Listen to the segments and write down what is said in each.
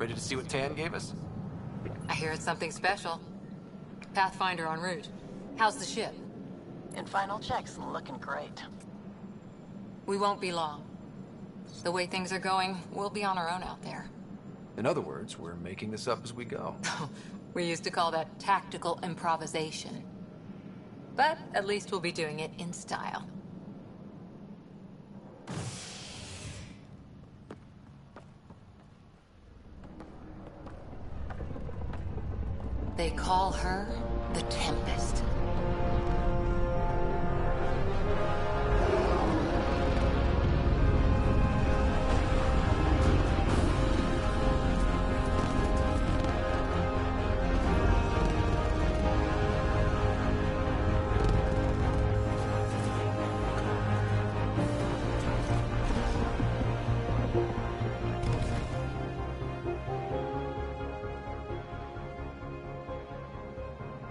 Ready to see what Tan gave us? I hear it's something special. Pathfinder en route. How's the ship? In final checks, looking great. We won't be long. The way things are going, we'll be on our own out there. In other words, we're making this up as we go. We used to call that tactical improvisation. But at least we'll be doing it in style. They call her the Tempest.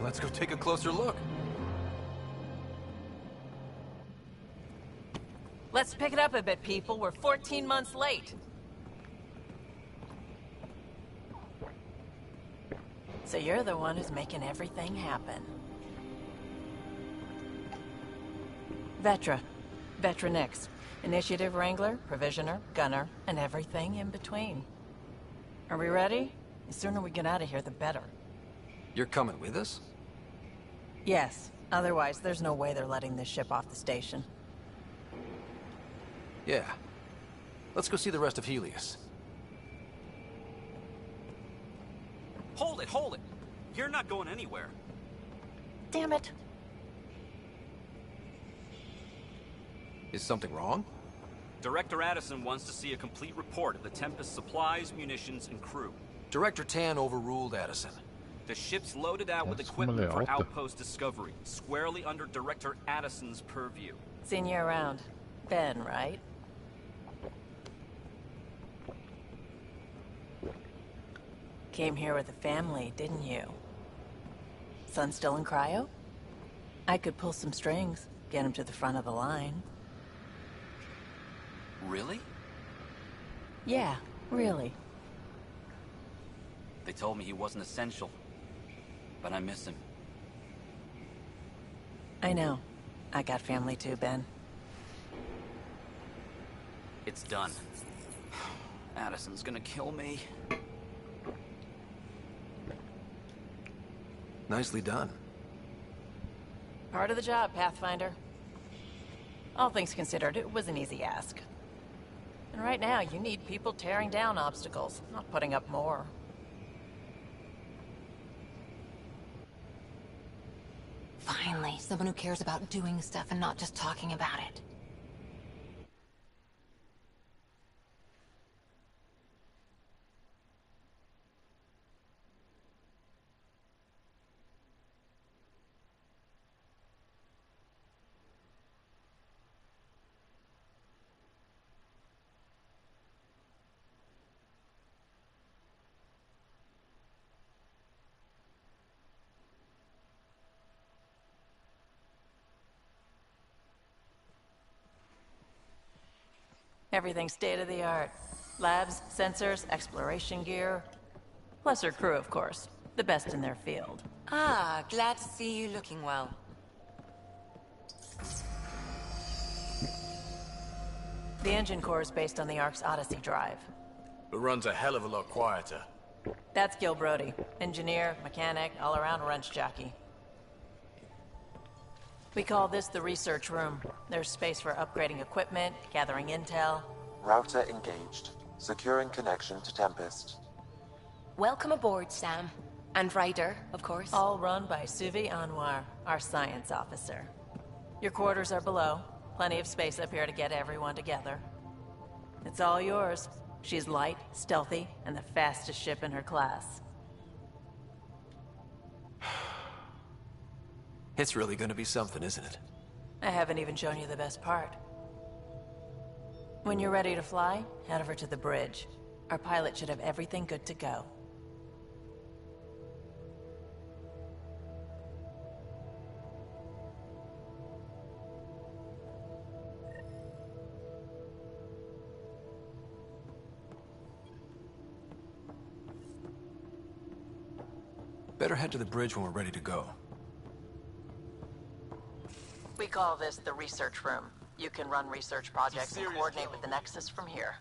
Let's go take a closer look. Let's pick it up a bit, people. We're 14 months late. So you're the one who's making everything happen. Vetra. Vetronix. Initiative Wrangler, Provisioner, Gunner, and everything in between. Are we ready? The sooner we get out of here, the better. You're coming with us? Yes. Otherwise, there's no way they're letting this ship off the station. Yeah. Let's go see the rest of Helios. Hold it, hold it! You're not going anywhere. Damn it. Is something wrong? Director Addison wants to see a complete report of the Tempest's supplies, munitions, and crew. Director Tan overruled Addison. The ship's loaded out with equipment for outpost discovery, squarely under Director Addison's purview. Seen you around. Ben, right? Came here with a family, didn't you? Son still in cryo? I could pull some strings, get him to the front of the line. Really? Yeah, really. They told me he wasn't essential, but I miss him. I know. I got family too, Ben. It's done. Addison's gonna kill me. Nicely done. Part of the job, Pathfinder. All things considered, it was an easy ask. And right now, you need people tearing down obstacles, not putting up more. Finally, someone who cares about doing stuff and not just talking about it. Everything's state-of-the-art. Labs, sensors, exploration gear. Plus her crew, of course. The best in their field. Ah, glad to see you looking well. The engine core is based on the Ark's Odyssey drive. It runs a hell of a lot quieter. That's Gil Brody. Engineer, mechanic, all-around wrench jockey. We call this the research room. There's space for upgrading equipment, gathering intel. Router engaged. Securing connection to Tempest. Welcome aboard, Sam. And Ryder, of course. All run by Suvi Anwar, our science officer. Your quarters are below. Plenty of space up here to get everyone together. It's all yours. She's light, stealthy, and the fastest ship in her class. It's really gonna be something, isn't it? I haven't even shown you the best part. When you're ready to fly, head over to the bridge. Our pilot should have everything good to go. Better head to the bridge when we're ready to go. We call this the research room. You can run research projects and coordinate with the Nexus from here.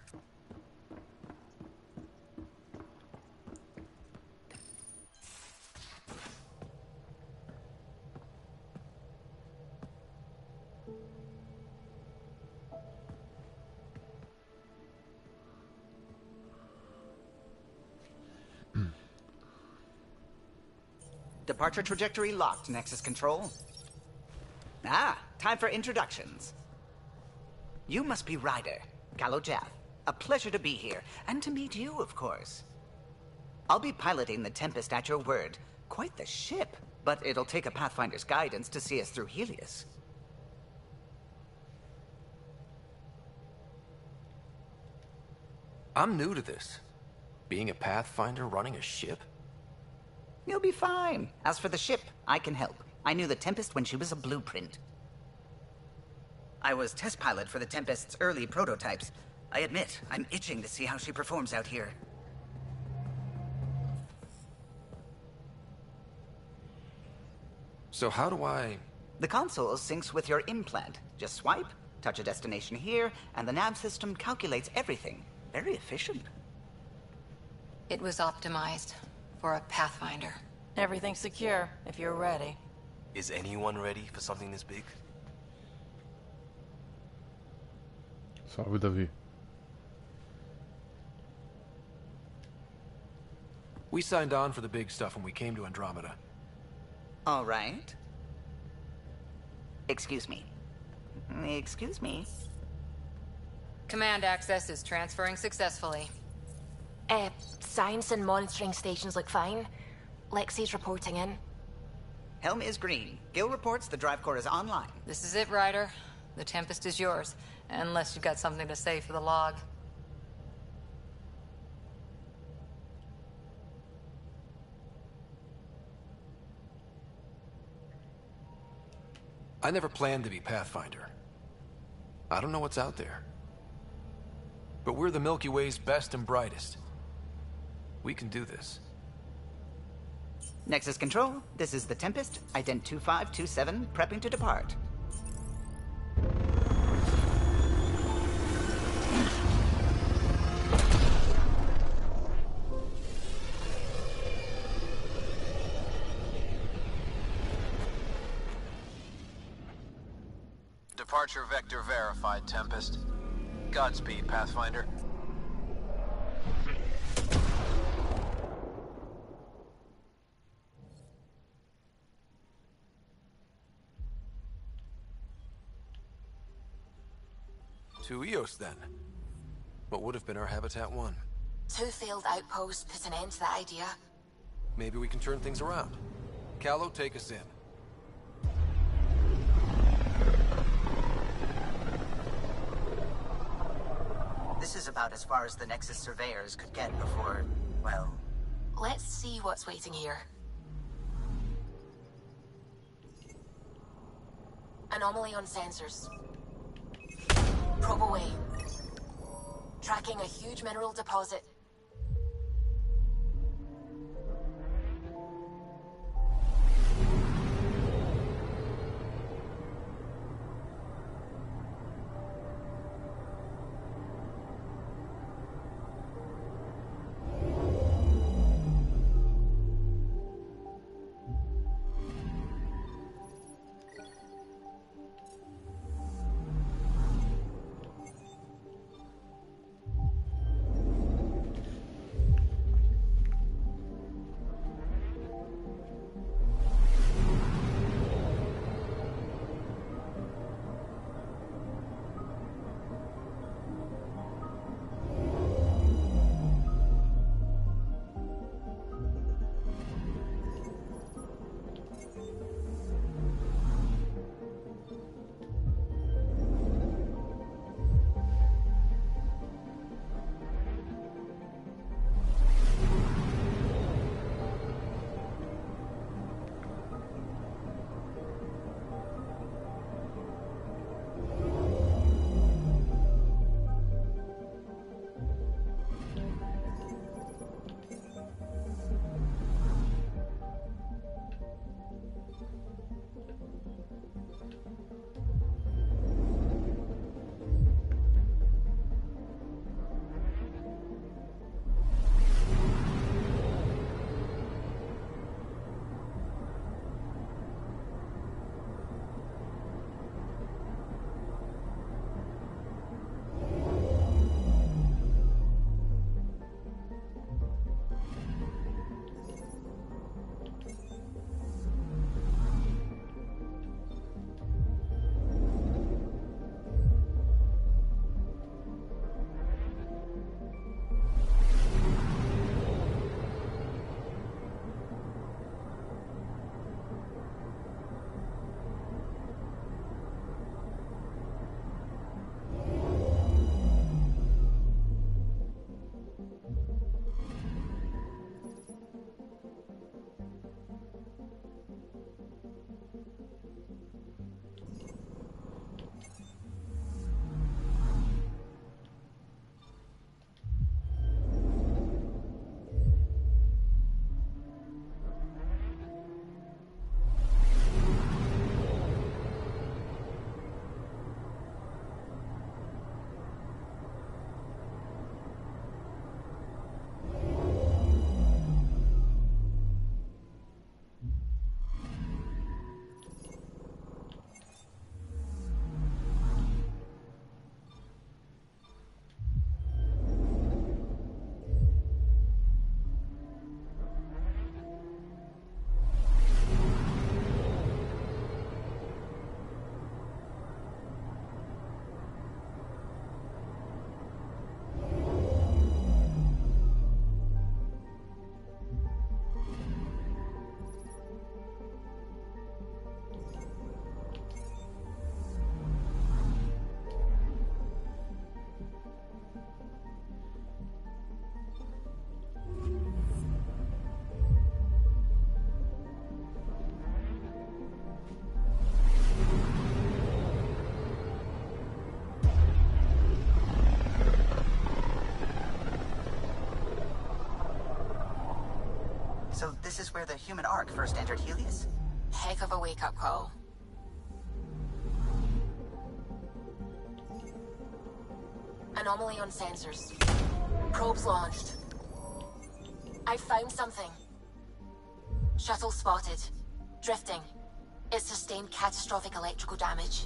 Departure trajectory locked, Nexus Control. Ah, time for introductions. You must be Ryder, Gallo Jaff. A pleasure to be here, and to meet you, of course. I'll be piloting the Tempest at your word. Quite the ship, but it'll take a Pathfinder's guidance to see us through Helios. I'm new to this. Being a Pathfinder running a ship? You'll be fine. As for the ship, I can help. I knew the Tempest when she was a blueprint. I was test pilot for the Tempest's early prototypes. I admit, I'm itching to see how she performs out here. So how do I... The console syncs with your implant. Just swipe, touch a destination here, and the nav system calculates everything. Very efficient. It was optimized for a Pathfinder. Everything's secure, if you're ready. Is anyone ready for something this big? Salve, Davi. We signed on for the big stuff when we came to Andromeda. All right. Excuse me. Excuse me. Command access is transferring successfully. Science and monitoring stations look fine. Lexi's reporting in. Helm is green. Gil reports the drive core is online. This is it, Ryder. The Tempest is yours, unless you've got something to say for the log. I never planned to be Pathfinder. I don't know what's out there. But we're the Milky Way's best and brightest. We can do this. Nexus Control, this is the Tempest, ident 2527, prepping to depart. Departure vector verified, Tempest. Godspeed, Pathfinder. To Eos, then. What would have been our Habitat 1? 2 failed outposts put an end to that idea. Maybe we can turn things around. Callow, take us in. This is about as far as the Nexus surveyors could get before, well... Let's see what's waiting here. Anomaly on sensors. Probe away. Tracking a huge mineral deposit. this where the human Ark first entered Helios? Heck of a wake-up call. Anomaly on sensors. Probes launched. I found something. Shuttle spotted. Drifting. It sustained catastrophic electrical damage.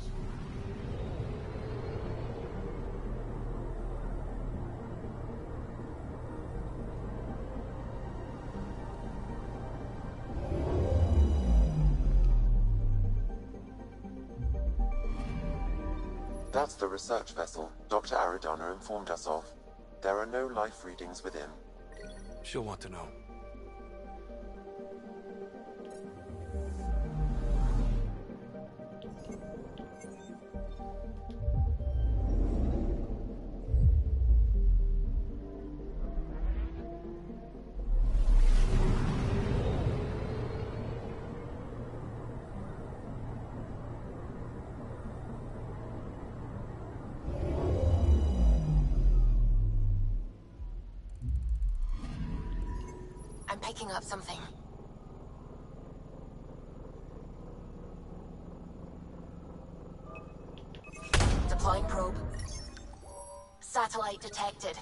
That's the research vessel Dr. Aridana informed us of. There are no life readings within. She'll want to know. I'm picking up something. Deploying probe. Satellite detected.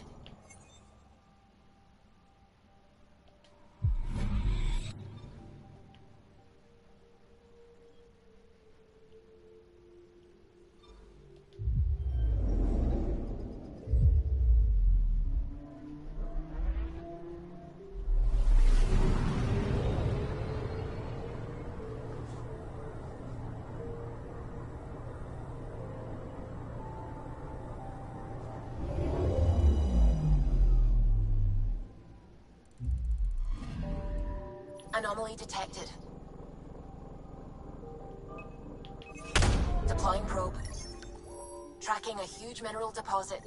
Anomaly detected. Deploying probe. Tracking a huge mineral deposit.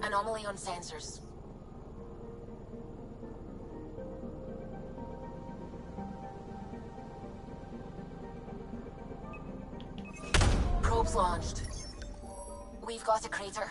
Anomaly on sensors. Probes launched. We've got a crater.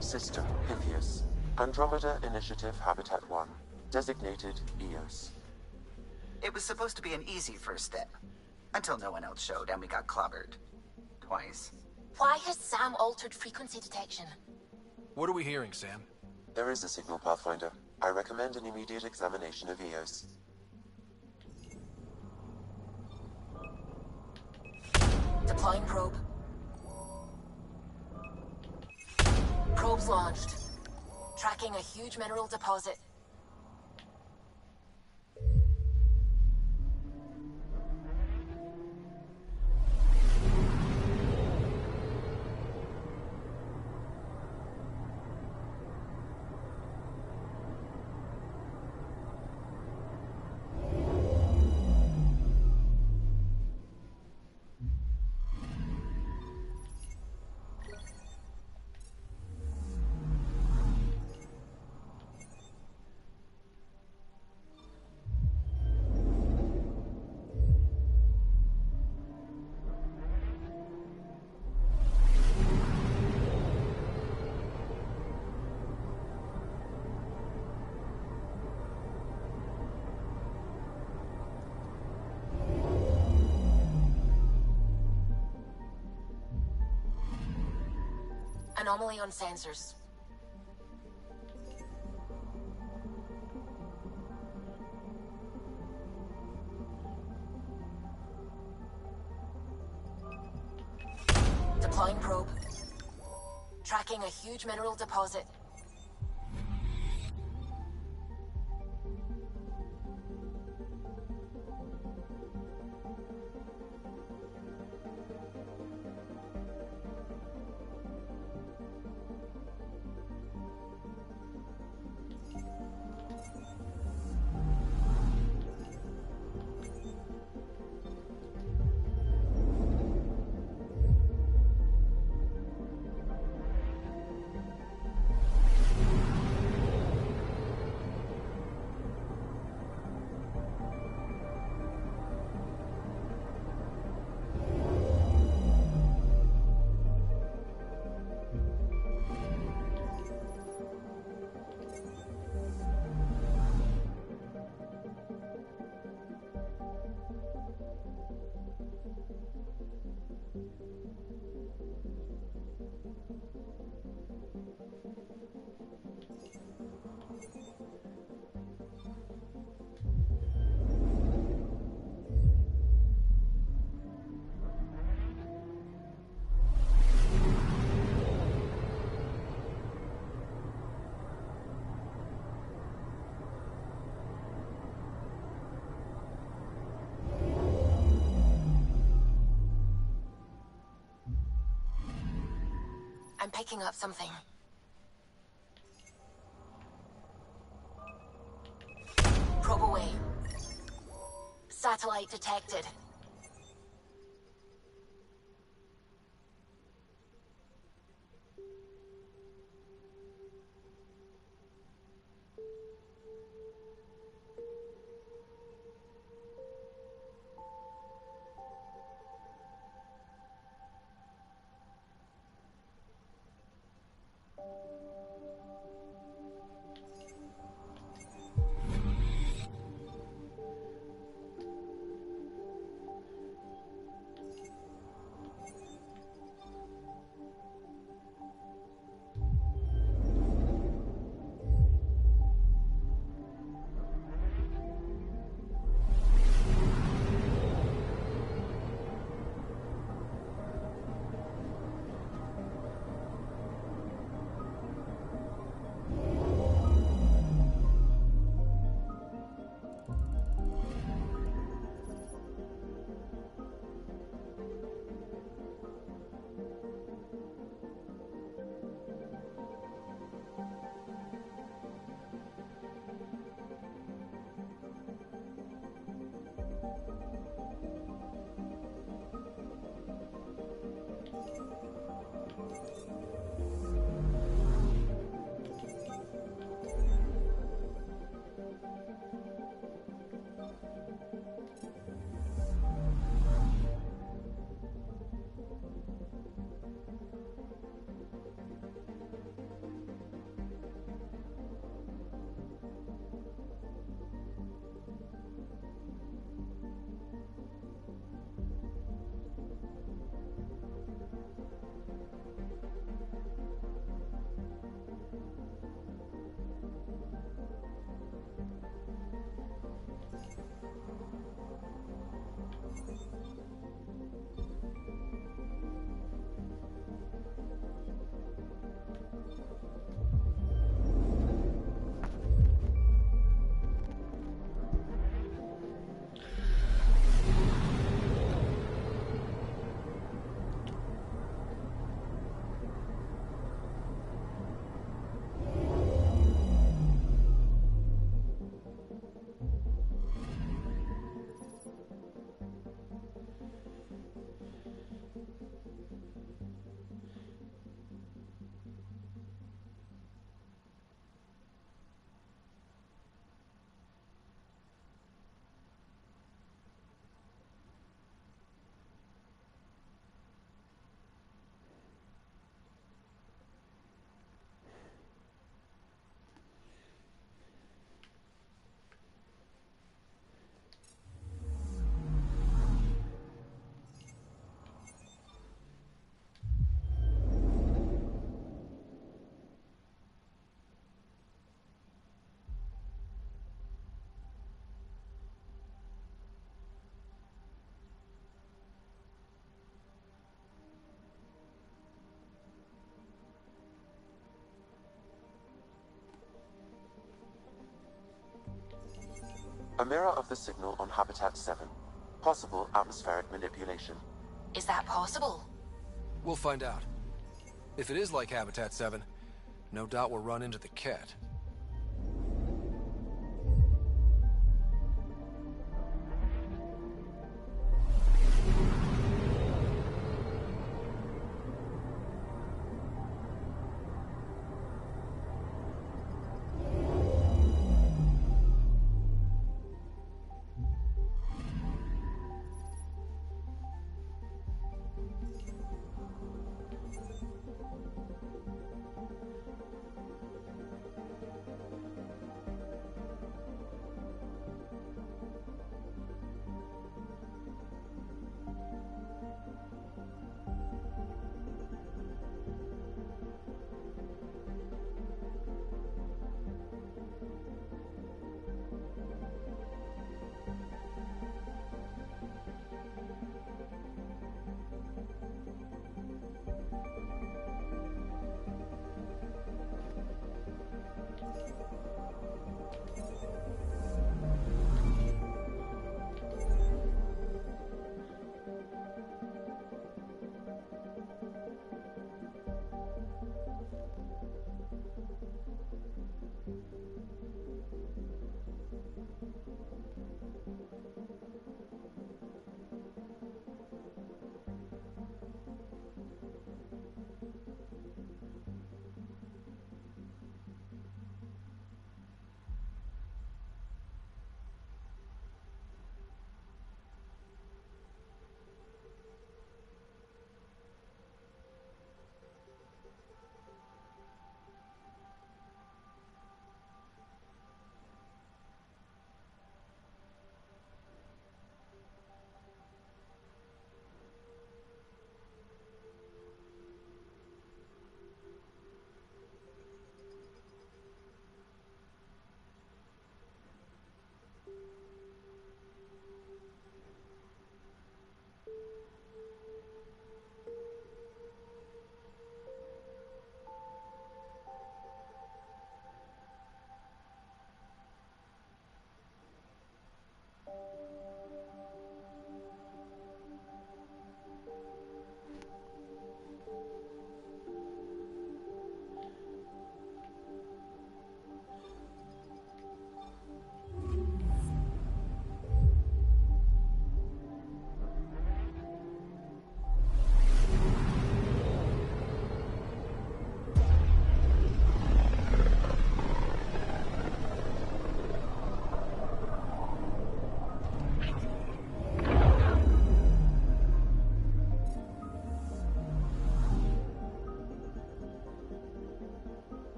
System Pythias. Andromeda Initiative Habitat 1. Designated EOS. It was supposed to be an easy first step. Until no one else showed and we got clobbered. Twice. Why has Sam altered frequency detection? What are we hearing, Sam? There is a signal, Pathfinder. I recommend an immediate examination of EOS. Deploying probe. Probes launched. Tracking a huge mineral deposit. Anomaly on sensors. Deploying probe. Tracking a huge mineral deposit. I'm picking up something. Probe away. Satellite detected. A mirror of the signal on Habitat 7. Possible atmospheric manipulation. Is that possible? We'll find out. If it is like Habitat 7, no doubt we'll run into the cat.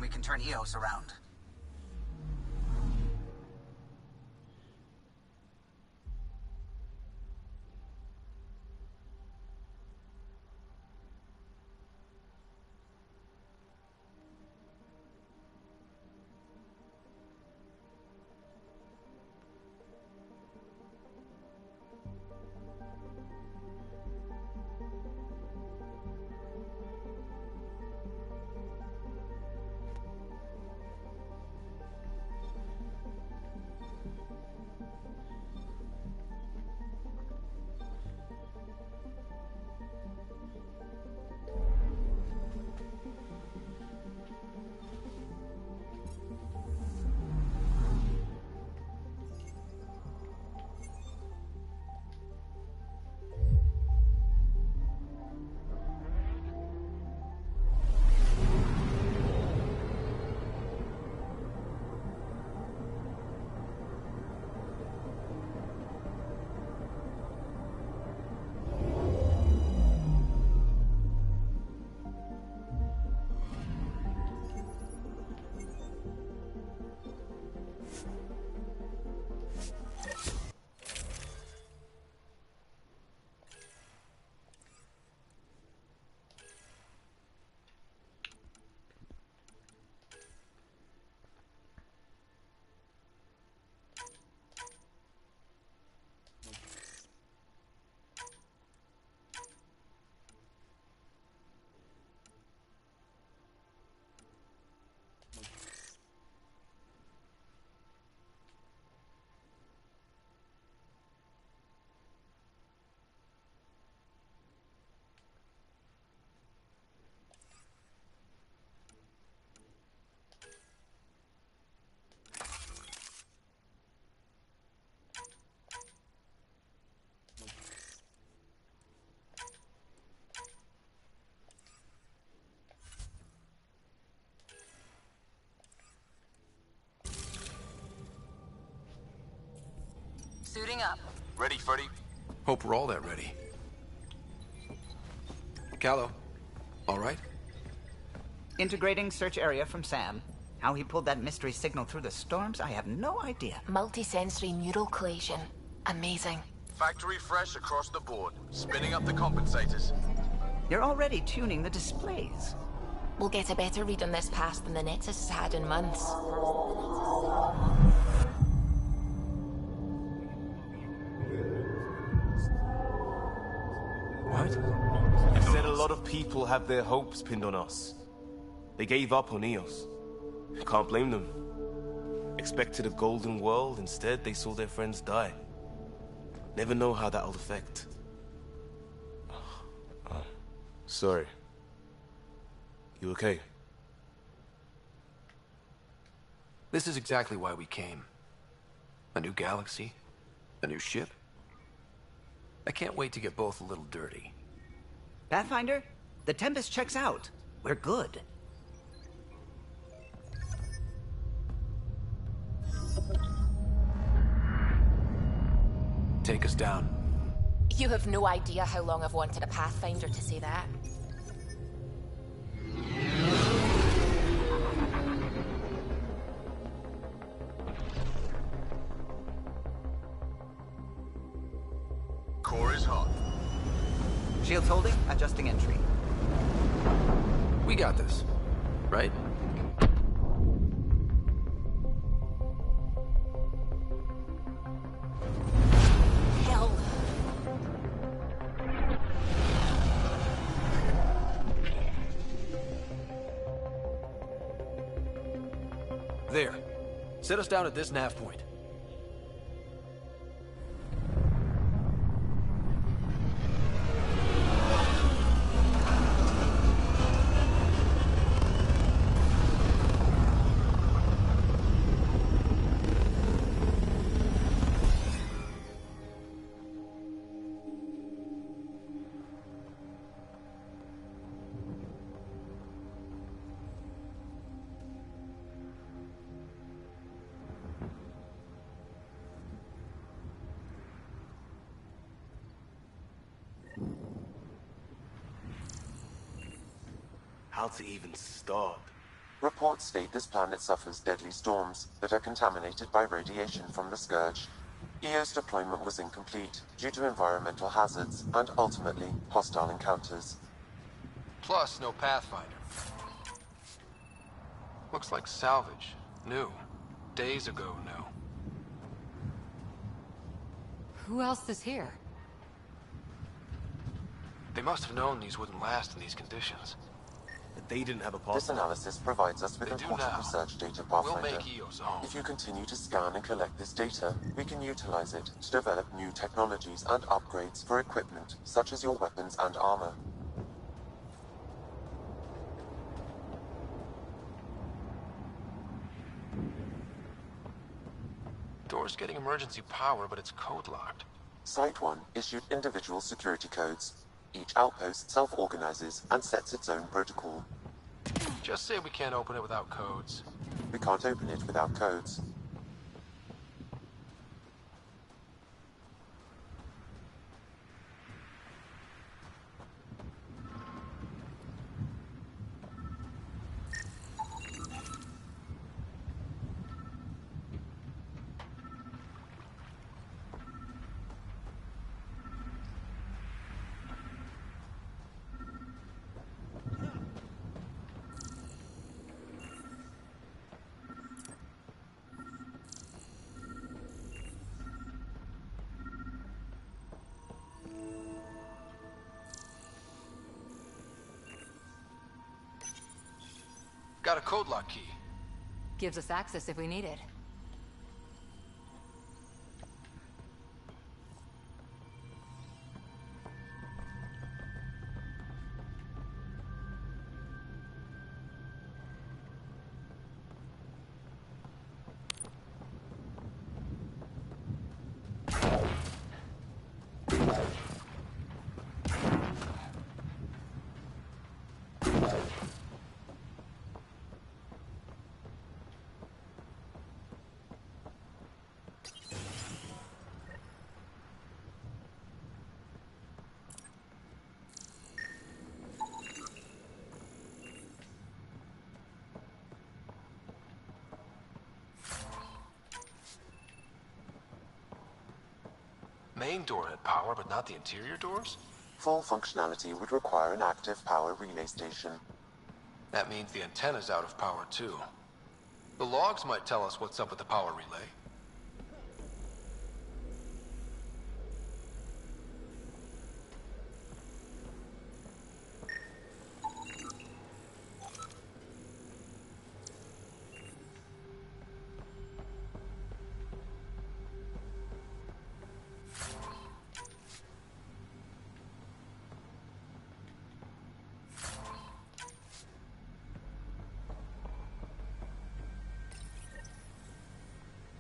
we can turn EOS around. Suiting up. Ready, Freddy? Hope we're all that ready. Callow, all right? Integrating search area from Sam. How he pulled that mystery signal through the storms, I have no idea. Multisensory neural collation. Amazing. Factory fresh across the board. Spinning up the compensators. You're already tuning the displays. We'll get a better read on this pass than the Nexus has had in months. What? You said a lot of people have their hopes pinned on us. They gave up on EOS. Can't blame them. Expected a golden world, instead they saw their friends die. Never know how that'll affect. Sorry. You okay? This is exactly why we came. A new galaxy, a new ship. I can't wait to get both a little dirty. Pathfinder, the Tempest checks out. We're good. Take us down. You have no idea how long I've wanted a Pathfinder to say that. Core is hot. Shields holding, adjusting entry. We got this, right? Hell. There. Set us down at this nav point. How to even start? Reports state this planet suffers deadly storms that are contaminated by radiation from the Scourge. EO's deployment was incomplete due to environmental hazards and, ultimately, hostile encounters. Plus, no Pathfinder. Looks like salvage. New. Days ago new. Who else is here? They must have known these wouldn't last in these conditions. They didn't have a This Pathfinder. analysis provides us with important research data, Pathfinder. We'll make EO's own. If you continue to scan and collect this data, we can utilize it to develop new technologies and upgrades for equipment, such as your weapons and armor. Door's getting emergency power, but it's code-locked. Site 1 issued individual security codes. Each outpost self-organizes and sets its own protocol. Just say we can't open it without codes. We can't open it without codes. Got a code lock key. Gives us access if we need it. Main door had power, but not the interior doors? Full functionality would require an active power relay station. That means the antenna's out of power too. The logs might tell us what's up with the power relay.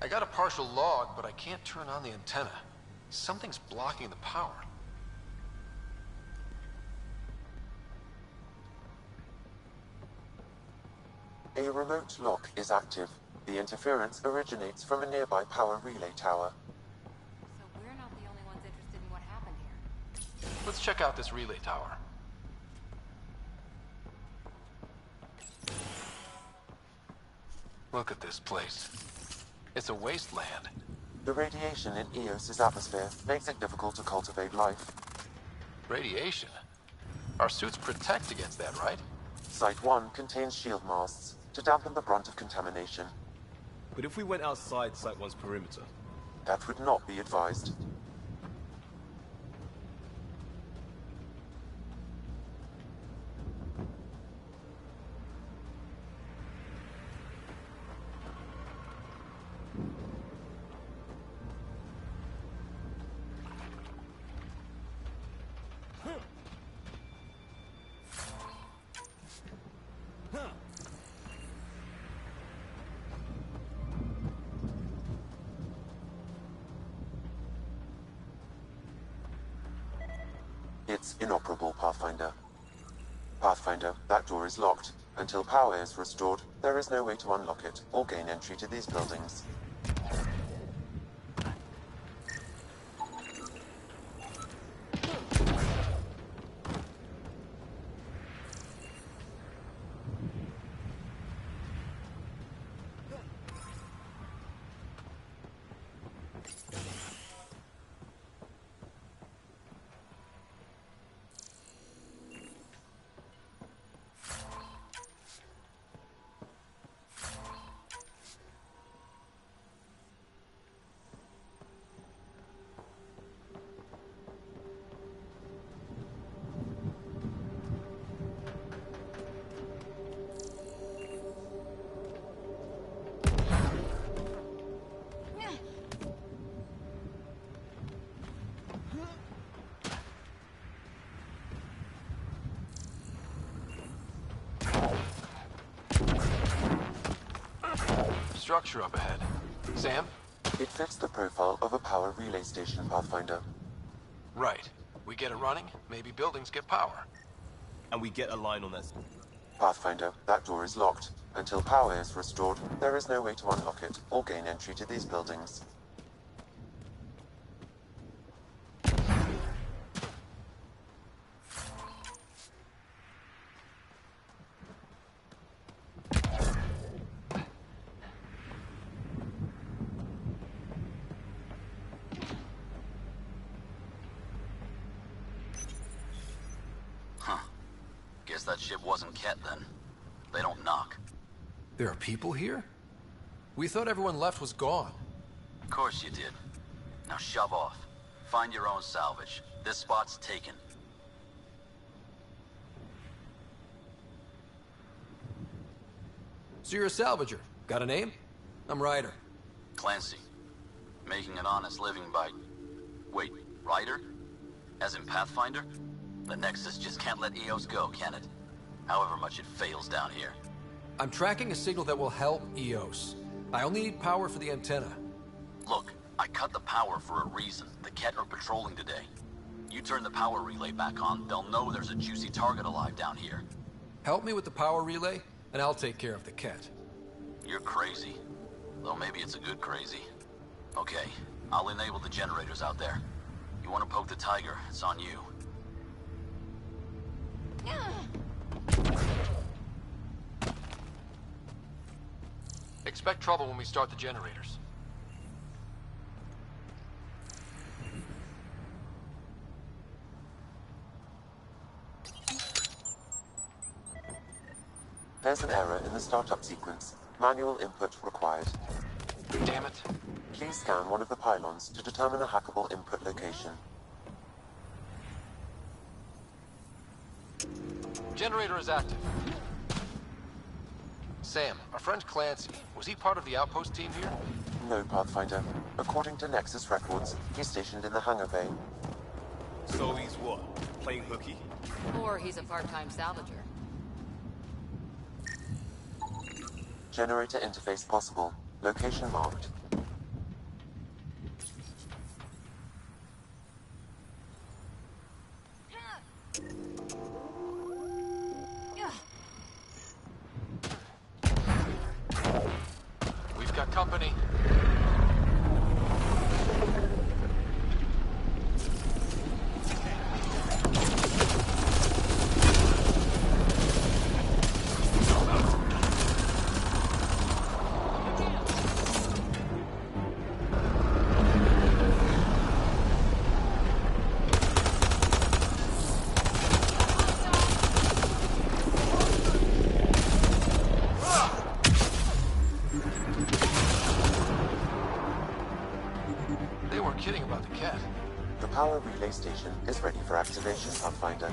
I got a partial log, but I can't turn on the antenna. Something's blocking the power. A remote lock is active. The interference originates from a nearby power relay tower. So we're not the only ones interested in what happened here. Let's check out this relay tower. Look at this place. It's a wasteland. The radiation in Eos's atmosphere makes it difficult to cultivate life. Radiation? Our suits protect against that, right? Site 1 contains shield masts to dampen the brunt of contamination. But if we went outside Site 1's perimeter? That would not be advised. It's inoperable, Pathfinder. Pathfinder, that door is locked. Until power is restored, there is no way to unlock it or gain entry to these buildings. structure up ahead. Sam? It fits the profile of a power relay station, Pathfinder. Right. We get it running, maybe buildings get power. And we get a line on that. Pathfinder, that door is locked. Until power is restored, there is no way to unlock it or gain entry to these buildings. Guess that ship wasn't Ket then. They don't knock. There are people here? We thought everyone left was gone. Of course you did. Now shove off. Find your own salvage. This spot's taken. So you're a salvager. Got a name? I'm Ryder. Clancy. Making an honest living by... Wait, Ryder? As in Pathfinder? The Nexus just can't let EOS go, can it? However much it fails down here. I'm tracking a signal that will help EOS. I only need power for the antenna. Look, I cut the power for a reason. The Ket are patrolling today. You turn the power relay back on, they'll know there's a juicy target alive down here. Help me with the power relay, and I'll take care of the Ket. You're crazy. Though maybe it's a good crazy. Okay, I'll enable the generators out there. You want to poke the tiger, it's on you. Expect trouble when we start the generators. There's an error in the startup sequence. Manual input required. Damn it. Please scan one of the pylons to determine a hackable input location. Generator is active. Sam, our friend Clancy, was he part of the outpost team here? No, Pathfinder. According to Nexus records, he's stationed in the hangar bay. So he's what? Playing hooky? Or he's a part-time salvager. Generator interface possible. Location marked. We've got company. They weren't kidding about the cat. The power relay station is ready for activation, Pathfinder.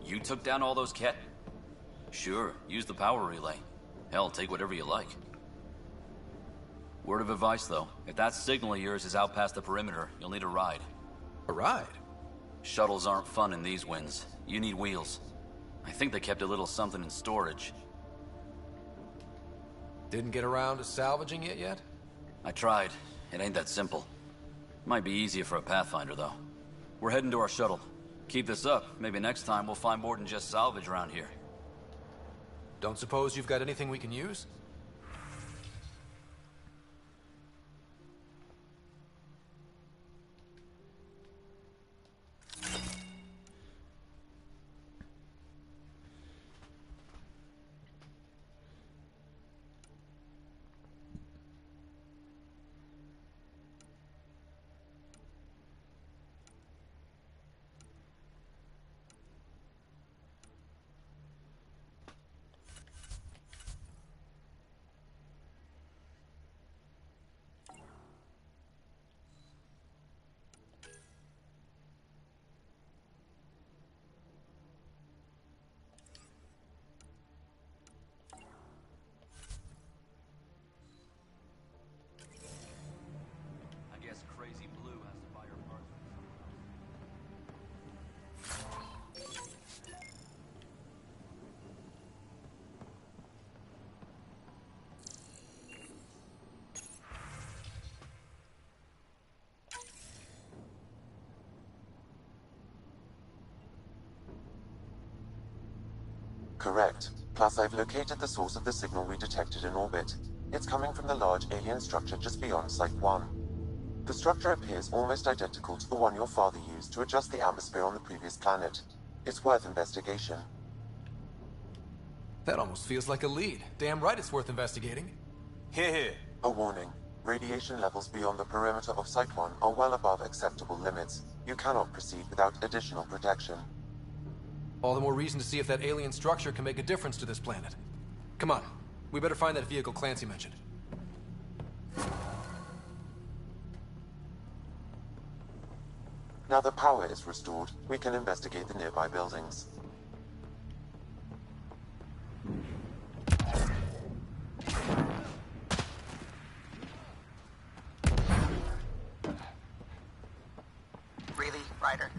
You took down all those Ket? Sure, use the power relay. Hell, take whatever you like. Word of advice, though. If that signal of yours is out past the perimeter, you'll need a ride. A ride? Shuttles aren't fun in these winds. You need wheels. I think they kept a little something in storage. Didn't get around to salvaging it yet? I tried. It ain't that simple. Might be easier for a Pathfinder, though. We're heading to our shuttle. Keep this up. Maybe next time we'll find more than just salvage around here. Don't suppose you've got anything we can use? Correct. Plus, I've located the source of the signal we detected in orbit. It's coming from the large alien structure just beyond Site 1. The structure appears almost identical to the one your father used to adjust the atmosphere on the previous planet. It's worth investigation. That almost feels like a lead. Damn right it's worth investigating. Here. A warning. Radiation levels beyond the perimeter of Site 1 are well above acceptable limits. You cannot proceed without additional protection. All the more reason to see if that alien structure can make a difference to this planet. Come on. We better find that vehicle Clancy mentioned. Now that power is restored, we can investigate the nearby buildings. Really, Ryder?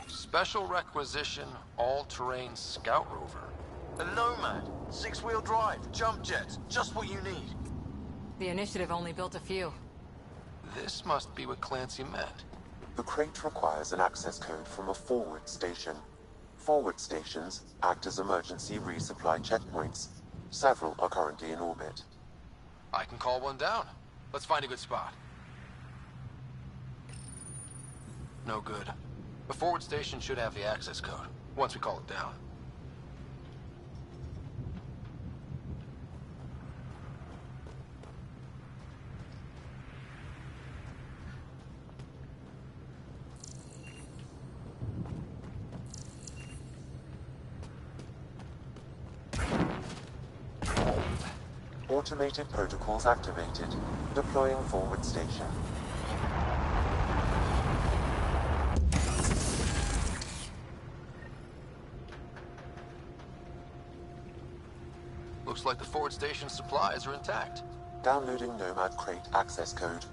Special requisition, all-terrain scout rover. A Nomad, 6-wheel drive, jump jets, just what you need. The initiative only built a few. This must be what Clancy meant. The crate requires an access code from a forward station. Forward stations act as emergency resupply checkpoints. Several are currently in orbit. I can call one down. Let's find a good spot. No good. The forward station should have the access code, once we call it down. Automated protocols activated. Deploying forward station. Looks like the forward station supplies are intact. Downloading Nomad crate access code.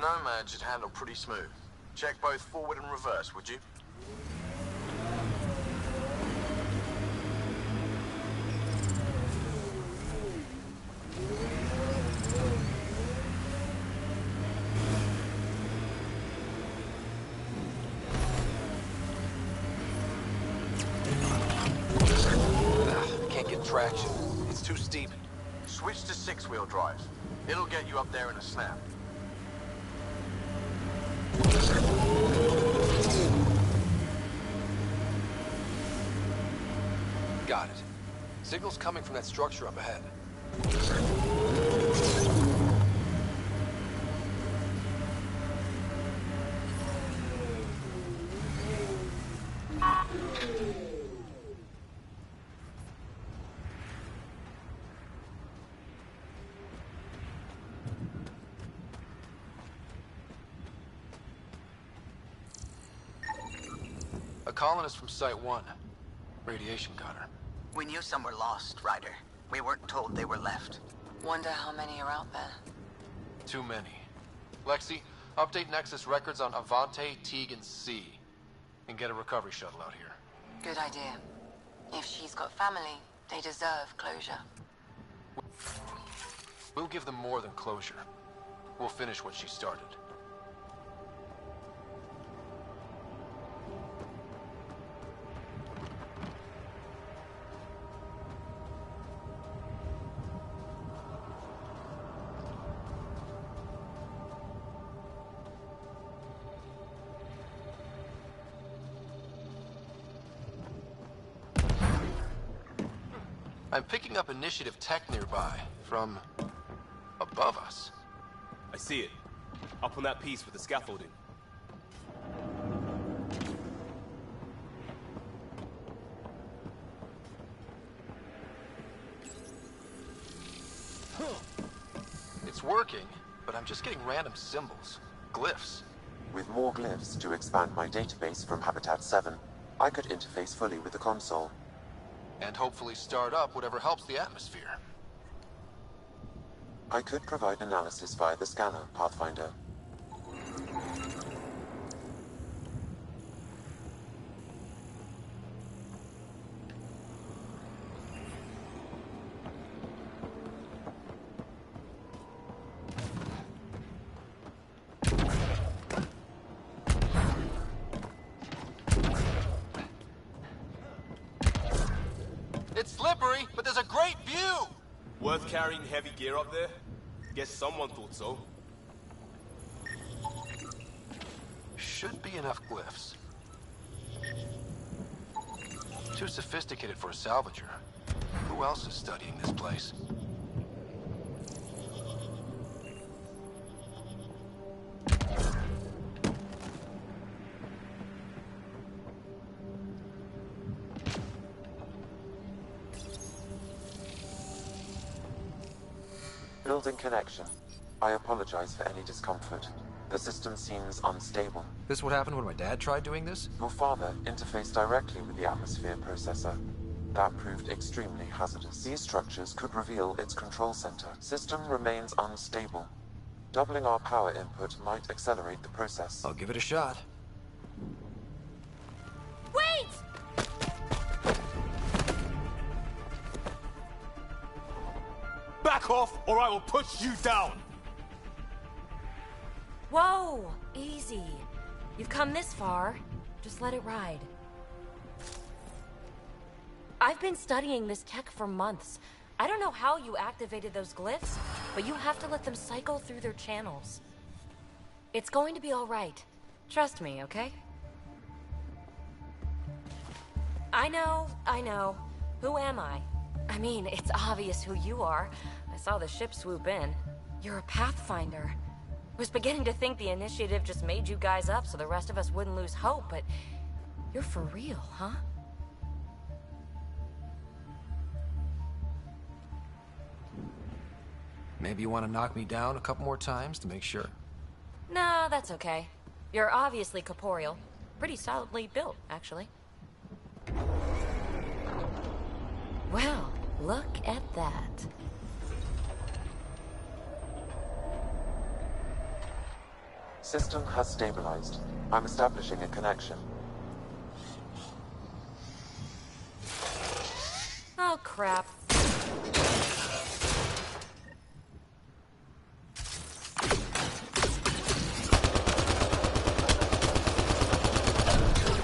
Nomad should handle pretty smooth. Check both forward and reverse, would you? traction. It's too steep. Switch to 6-wheel drive. It'll get you up there in a snap. Got it. Signal's coming from that structure up ahead. A colonist from Site 1. Radiation got her. We knew some were lost, Ryder. We weren't told they were left. Wonder how many are out there. Too many. Lexi, update Nexus records on Avante, Teague, and C. And get a recovery shuttle out here. Good idea. If she's got family, they deserve closure. We'll give them more than closure. We'll finish what she started. I'm picking up initiative tech nearby, from above us. I see it. Up on that piece with the scaffolding. It's working, but I'm just getting random symbols, glyphs. With more glyphs to expand my database from Habitat 7, I could interface fully with the console. And hopefully start up whatever helps the atmosphere. I could provide analysis via the scanner, Pathfinder. It's slippery, but there's a great view! Worth carrying heavy gear up there? Guess someone thought so. Should be enough glyphs. Too sophisticated for a salvager. Who else is studying this place? Building connection. I apologize for any discomfort. The system seems unstable. This what happened when my dad tried doing this? Your father interfaced directly with the atmosphere processor. That proved extremely hazardous. These structures could reveal its control center. System remains unstable. Doubling our power input might accelerate the process. I'll give it a shot. Wait! Back off, or I will push you down! Whoa! Easy. You've come this far. Just let it ride. I've been studying this tech for months. I don't know how you activated those glyphs, but you have to let them cycle through their channels. It's going to be all right. Trust me, okay? I know. Who am I? I mean, it's obvious who you are. I saw the ship swoop in. You're a Pathfinder. Was beginning to think the initiative just made you guys up so the rest of us wouldn't lose hope, but you're for real, huh? Maybe you want to knock me down a couple more times to make sure? Nah, that's okay. You're obviously corporeal. Pretty solidly built, actually. Well, look at that. System has stabilized. I'm establishing a connection. Oh, crap.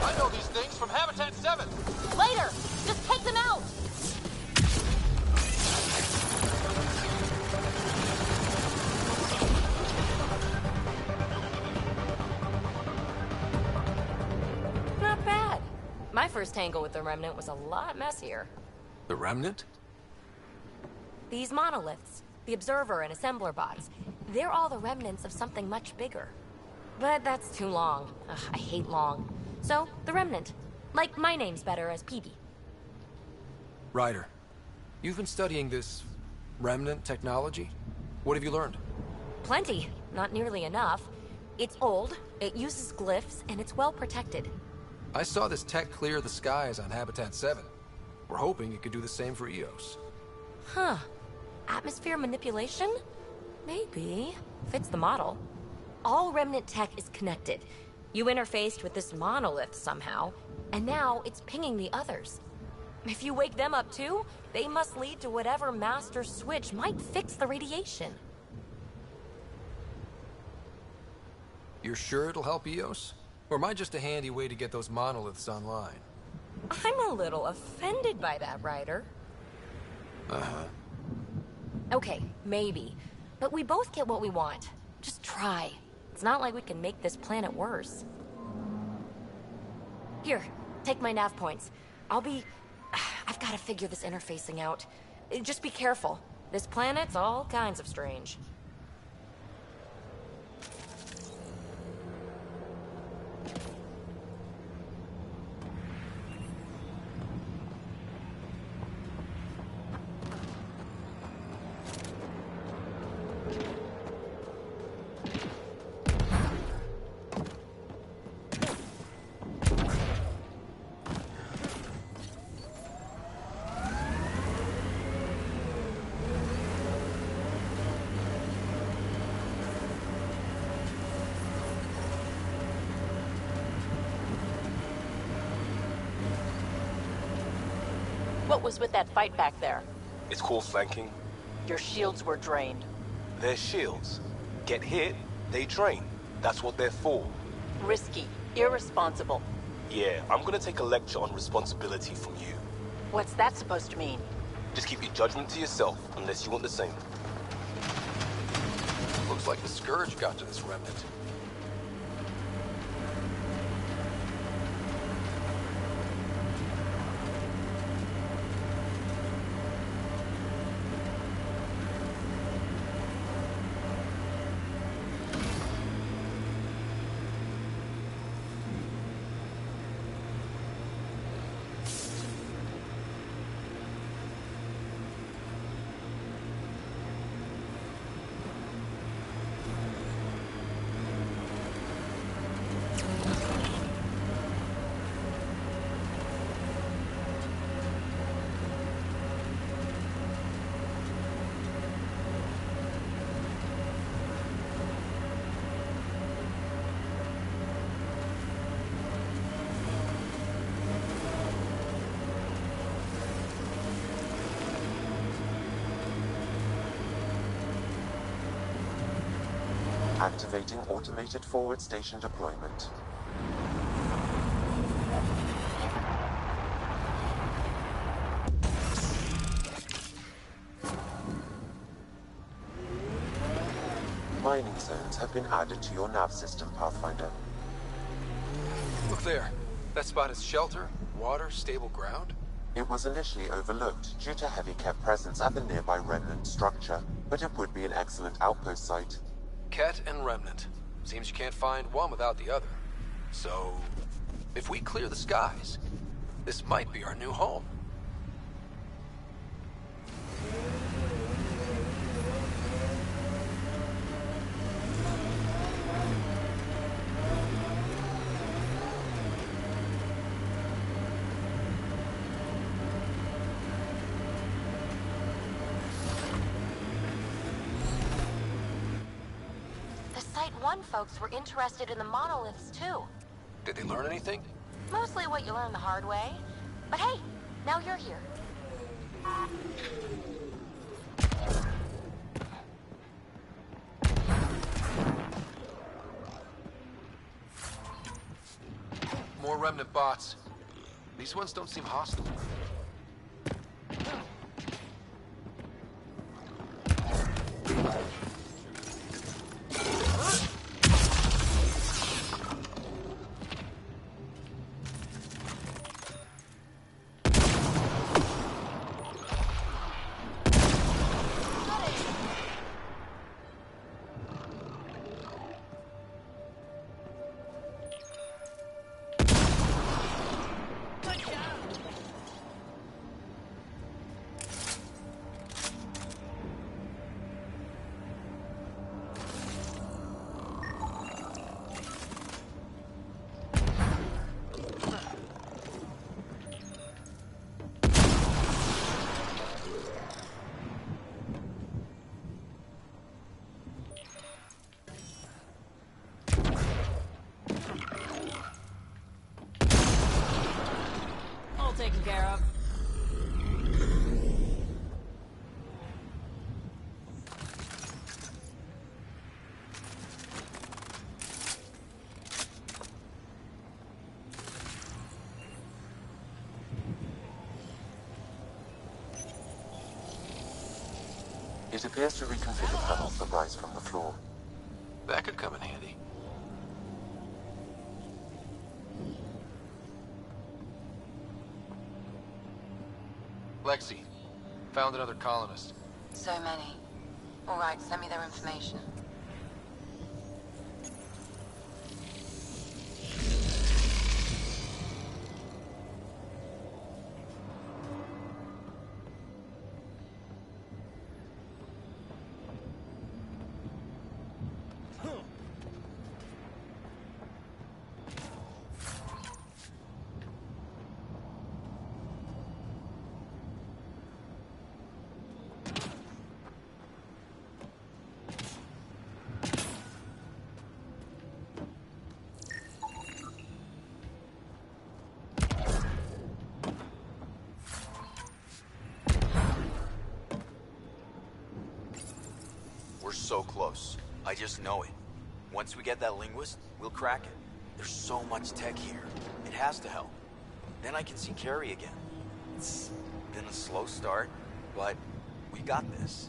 I know these things from Habitat 7! Later! Just take them out! My first tangle with the Remnant was a lot messier. The Remnant? These monoliths, the Observer and Assembler bots, they're all the remnants of something much bigger. But that's too long. Ugh, I hate long. So, the Remnant. Like, my name's better as PB. Ryder, you've been studying this Remnant technology? What have you learned? Plenty. Not nearly enough. It's old, it uses glyphs, and it's well protected. I saw this tech clear the skies on Habitat 7. We're hoping it could do the same for EOS. Huh. Atmosphere manipulation? Maybe. Fits the model. All Remnant tech is connected. You interfaced with this monolith somehow, and now it's pinging the others. If you wake them up too, they must lead to whatever master switch might fix the radiation. You're sure it'll help EOS? Or am I just a handy way to get those monoliths online? I'm a little offended by that, Ryder. Uh-huh. Okay, maybe. But we both get what we want. Just try. It's not like we can make this planet worse. Here, take my nav points. I've got to figure this interfacing out. Just be careful. This planet's all kinds of strange. What was with that fight back there? It's called flanking. Your shields were drained. They're shields. Get hit, they drain. That's what they're for. Risky. Irresponsible. Yeah, I'm gonna take a lecture on responsibility from you. What's that supposed to mean? Just keep your judgment to yourself, unless you want the same. Looks like the Scourge got to this Remnant. Activating automated forward station deployment. Mining zones have been added to your nav system, Pathfinder. Look there. That spot is shelter, water, stable ground. It was initially overlooked due to heavy kept presence at the nearby Remnant structure, but it would be an excellent outpost site. Ket and Remnant. Seems you can't find one without the other. So, if we clear the skies, this might be our new home. Folks were interested in the monoliths too. Did they learn anything? Mostly what you learn the hard way. But hey, now you're here. More Remnant bots. These ones don't seem hostile. It appears to reconfigure panels that rise from the floor. That could come in handy. Lexi, found another colonist. So many. All right, send me their information. We're so close. I just know it. Once we get that linguist, we'll crack it. There's so much tech here. It has to help. Then I can see Carrie again. It's been a slow start, but we got this.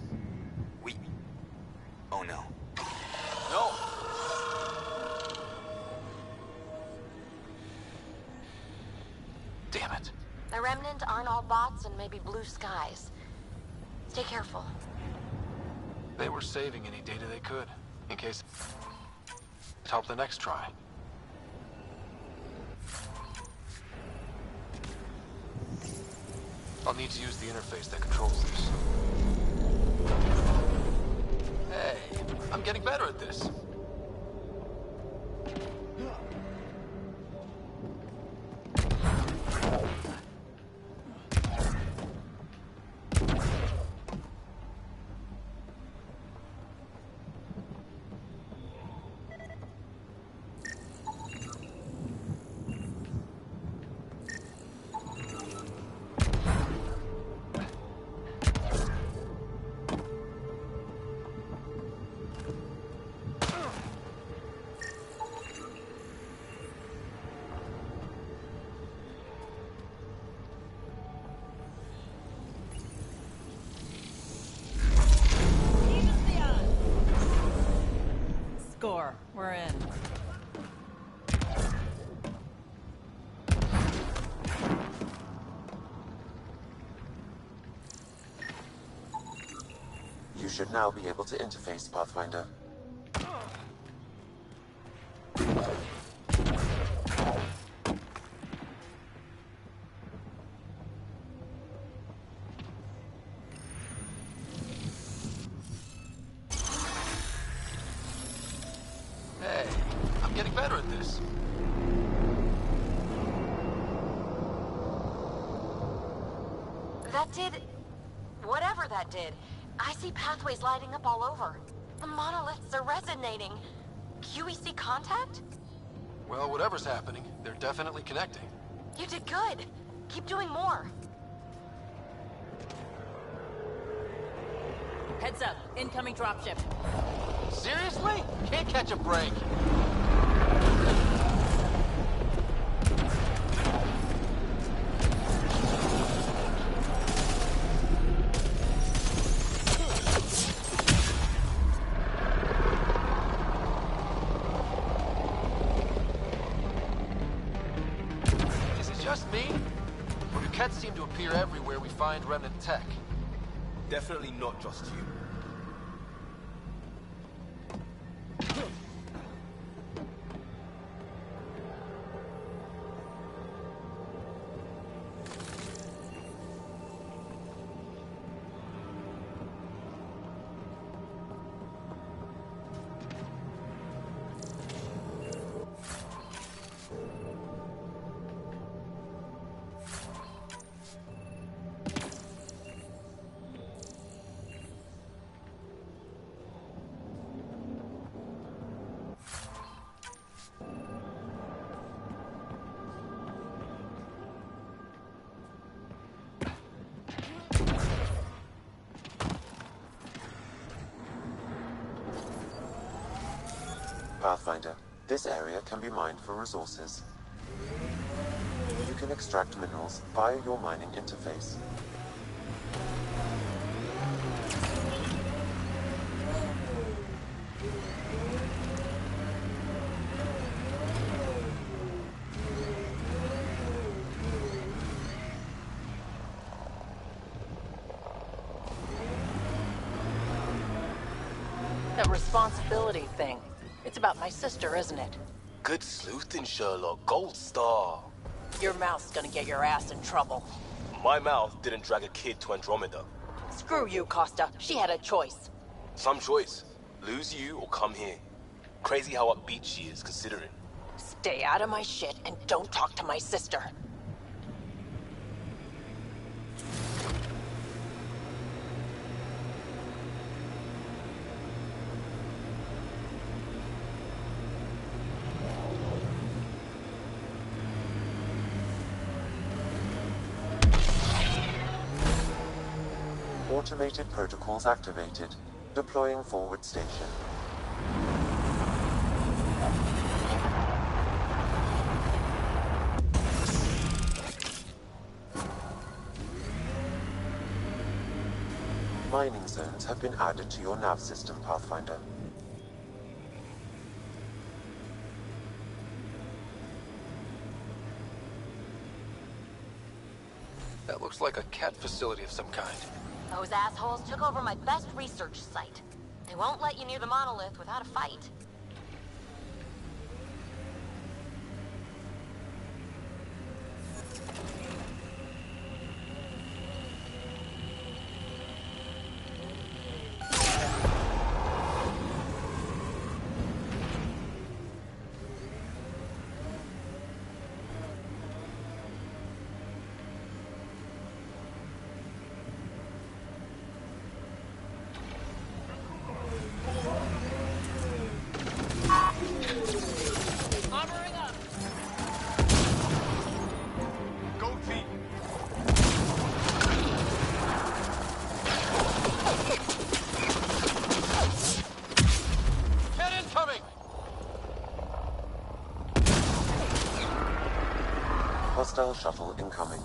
Oh no. No! Damn it. The Remnant aren't all bots and maybe blue skies. Stay careful. They were saving any data they could, in case it helped the next try. I'll need to use the interface that controls this. Hey, I'm getting better at this. Score. We're in. You should now be able to interface, Pathfinder. Hey, I'm getting better at this. That did... whatever that did. I see pathways lighting up all over. The monoliths are resonating. QEC contact? Well, whatever's happening, they're definitely connecting. You did good. Keep doing more. Heads up. Incoming dropship. Seriously? Can't catch a break. Is it just me? Or do Kets seem to appear everywhere we find remnant tech? Definitely not just you. Pathfinder, this area can be mined for resources. You can extract minerals via your mining interface. responsibility thing. It's about my sister, isn't it? Good sleuthing, Sherlock. Gold star. Your mouth's gonna get your ass in trouble. My mouth didn't drag a kid to Andromeda. Screw you, Costa. She had a choice. Some choice. Lose you or come here. Crazy how upbeat she is, considering. Stay out of my shit and don't talk to my sister. Automated protocols activated. Deploying forward station. Mining zones have been added to your nav system, Pathfinder. That looks like a cat facility of some kind. Those assholes took over my best research site. They won't let you near the monolith without a fight. Hostile shuttle incoming.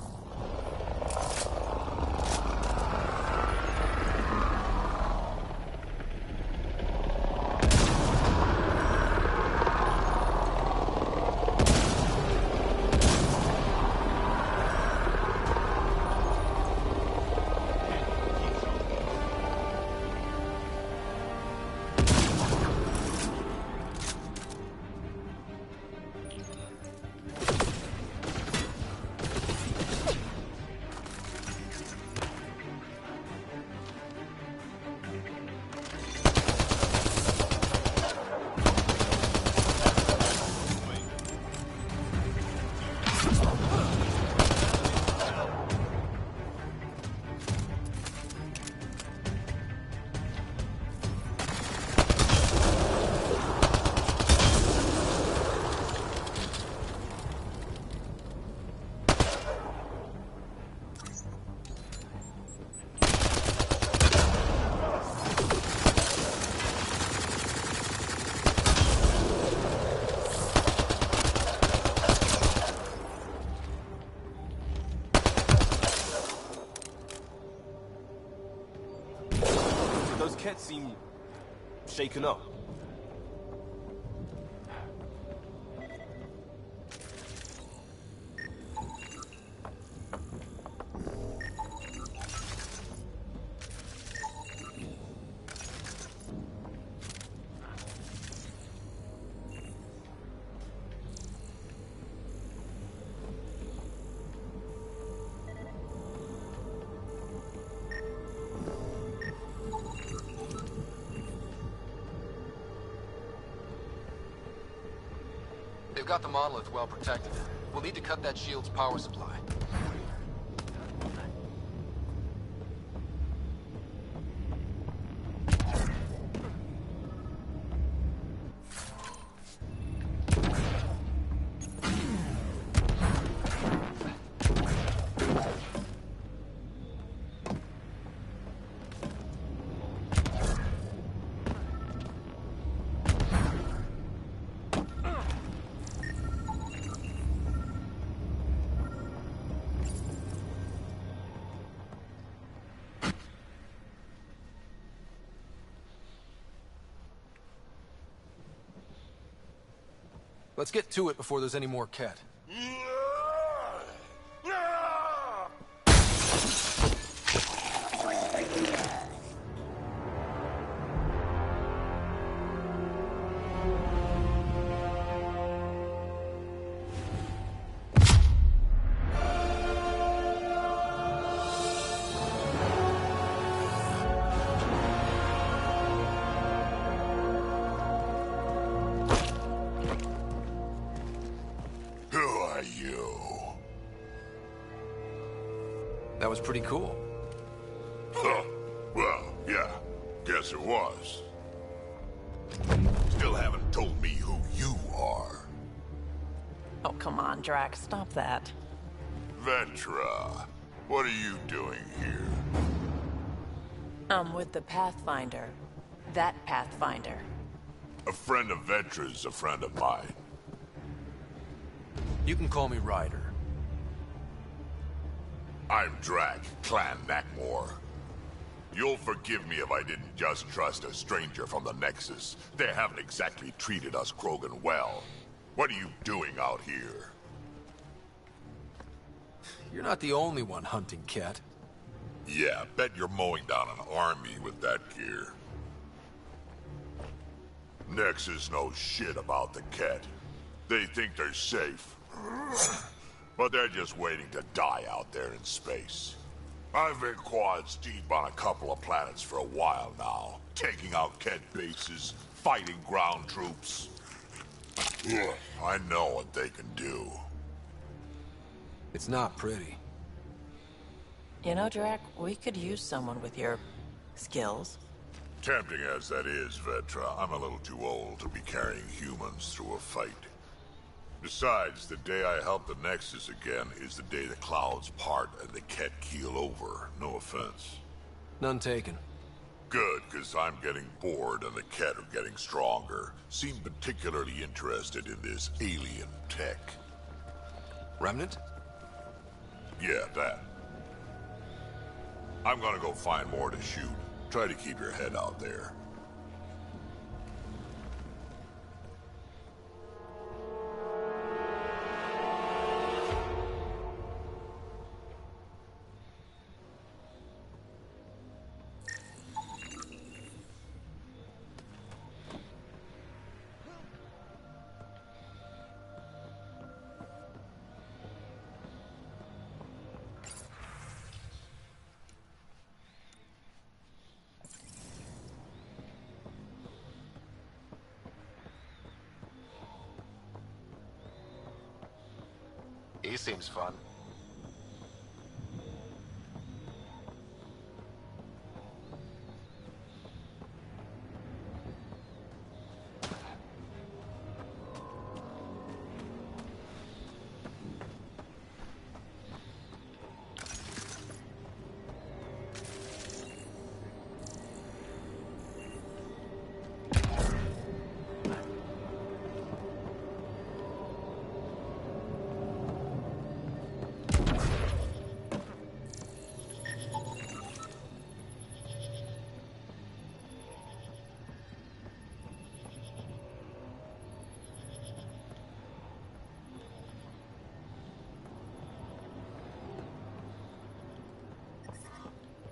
Seem shaken up. They've got the monolith well protected. We'll need to cut that shield's power supply. Let's get to it before there's any more cat. That was pretty cool. Huh. Well, yeah. Guess it was. Still haven't told me who you are. Oh, come on, Drax. Stop that. Vetra, what are you doing here? I'm with the Pathfinder. That Pathfinder. A friend of Vetra's a friend of mine. You can call me Ryder. I'm Drac, Clan Nakmor. You'll forgive me if I didn't just trust a stranger from the Nexus. They haven't exactly treated us Krogan well. What are you doing out here? You're not the only one hunting Ket. Yeah, bet you're mowing down an army with that gear. Nexus knows shit about the Ket. They think they're safe. But they're just waiting to die out there in space. I've been quads deep on a couple of planets for a while now, taking out Ket bases, fighting ground troops. I know what they can do. It's not pretty. You know, Drac, we could use someone with your skills. Tempting as that is, Vetra, I'm a little too old to be carrying humans through a fight. Besides, the day I help the Nexus again is the day the clouds part and the Ket keel over. No offense. None taken. Good, because I'm getting bored and the Ket are getting stronger. Seem particularly interested in this alien tech. Remnant? Yeah, that. I'm gonna go find more to shoot. Try to keep your head out there. He seems fun.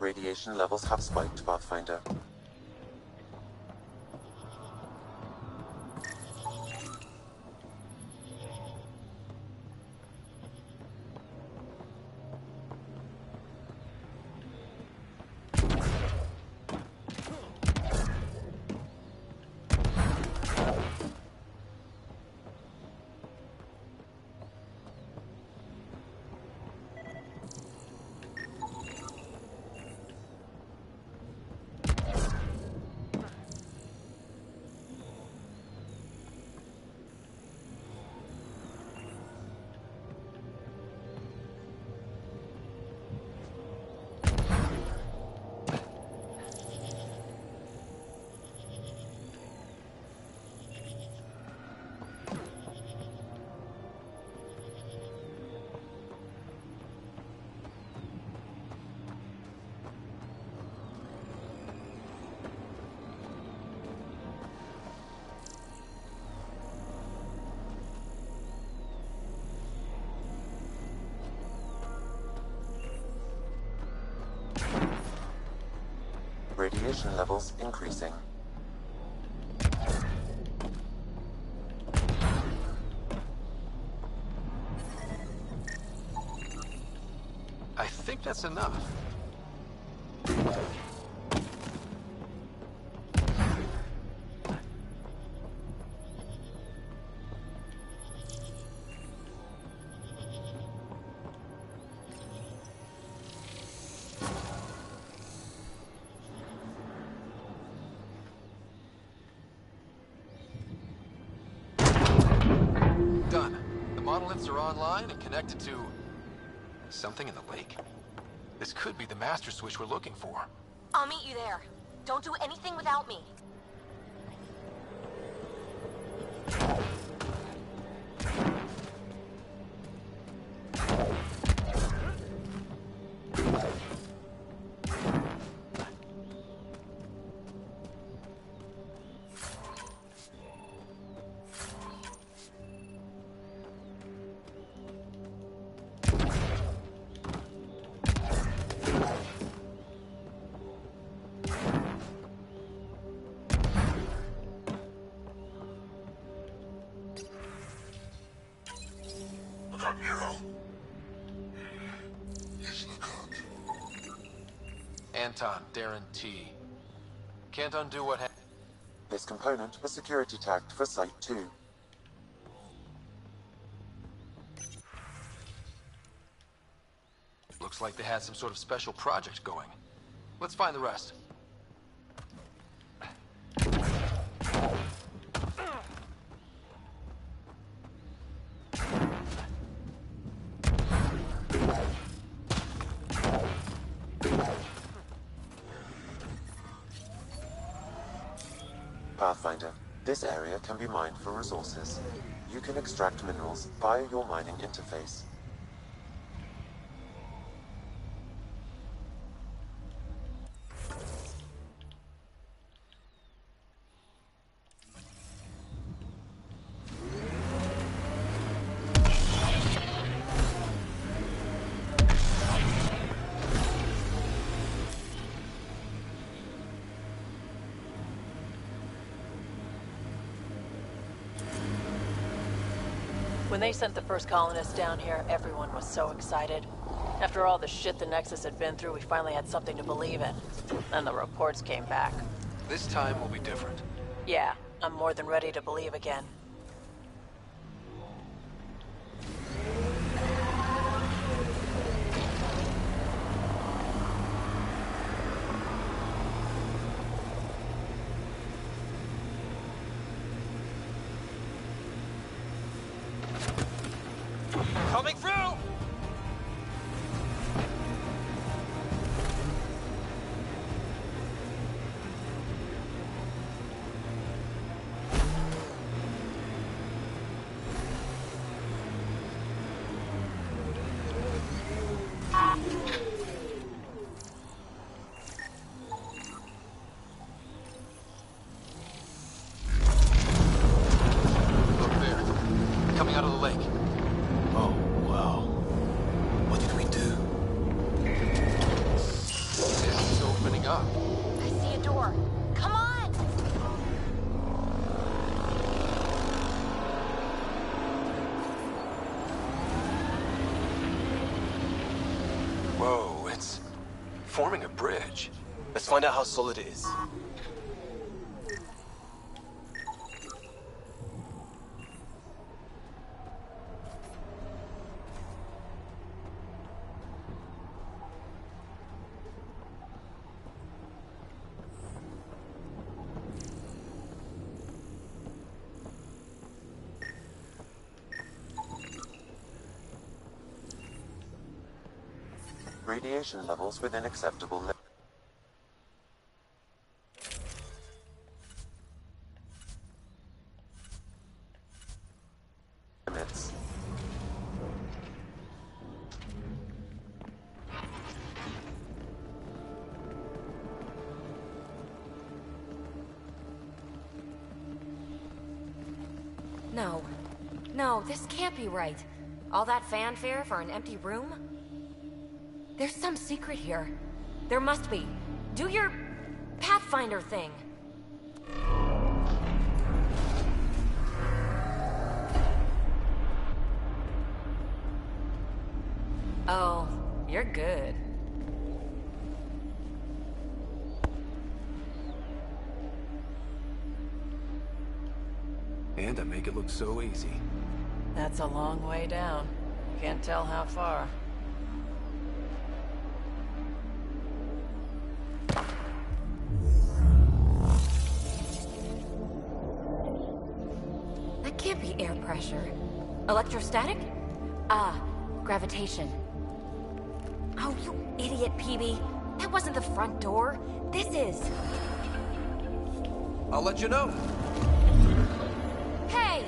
Radiation levels have spiked, Pathfinder. Radiation levels increasing. I think that's enough. monoliths are online and connected to something in the lake. This could be the master switch we're looking for. I'll meet you there. Don't do anything without me. Anton, Darren T. Can't undo what happened. This component was security tagged for Site 2. Looks like they had some sort of special project going. Let's find the rest. Pathfinder, this area can be mined for resources. You can extract minerals via your mining interface. When they sent the first colonists down here, everyone was so excited. After all the shit the Nexus had been through, we finally had something to believe in. Then the reports came back. This time will be different. Yeah, I'm more than ready to believe again. Coming through! Look there. Coming out of the lake. Oh, wow. What did we do? It's opening up. I see a door. Come on! Whoa, it's forming a bridge. Let's find out how solid it is. Radiation levels within acceptable limits. No. No, this can't be right. All that fanfare for an empty room? There's some secret here. There must be. Do your Pathfinder thing. Oh, you're good. And I make it look so easy. That's a long way down. Can't tell how far. That can't be air pressure. Electrostatic? Ah, gravitation. Oh, you idiot, PB. That wasn't the front door. This is. I'll let you know. Hey!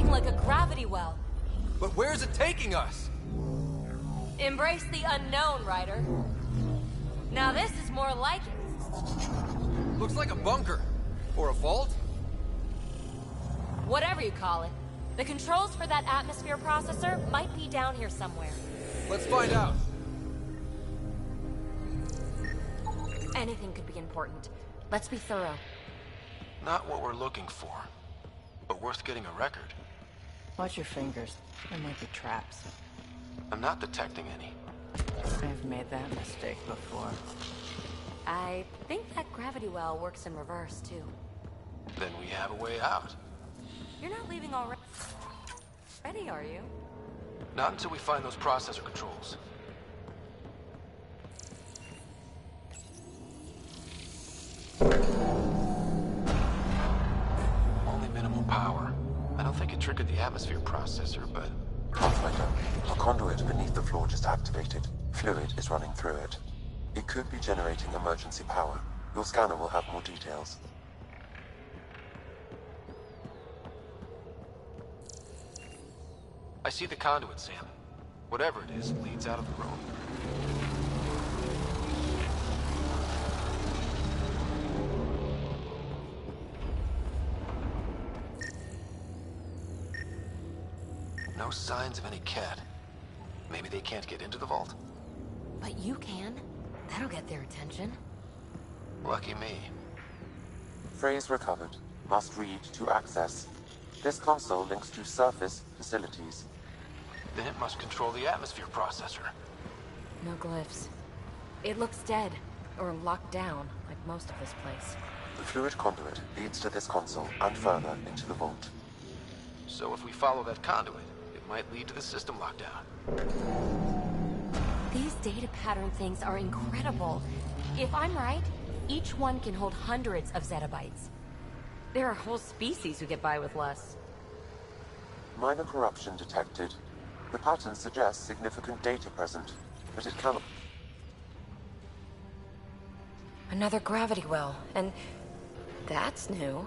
Like a gravity well. But where's it taking us? Embrace the unknown, Ryder. Now this is more like it. Looks like a bunker. Or a vault? Whatever you call it. The controls for that atmosphere processor might be down here somewhere. Let's find out. Anything could be important. Let's be thorough. Not what we're looking for, but worth getting a record. Watch your fingers. There might be traps. I'm not detecting any. I've made that mistake before. I think that gravity well works in reverse, too. Then we have a way out. You're not leaving already, are you? Not until we find those processor controls. Only minimal power. I don't think it triggered the atmosphere processor, but... Pathfinder, a conduit beneath the floor just activated. Fluid is running through it. It could be generating emergency power. Your scanner will have more details. I see the conduit, Sam. Whatever it is, leads out of the room. No signs of any cat. Maybe they can't get into the vault. But you can. That'll get their attention. Lucky me. Phrase recovered. Must read to access. This console links to surface facilities. Then it must control the atmosphere processor. No glyphs. It looks dead, or locked down, like most of this place. The fluid conduit leads to this console and further into the vault. So if we follow that conduit, it might lead to the system lockdown. These data pattern things are incredible. If I'm right, each one can hold hundreds of zettabytes. There are whole species who get by with less. Minor corruption detected. The pattern suggests significant data present, but it cannot... Another gravity well, and that's new.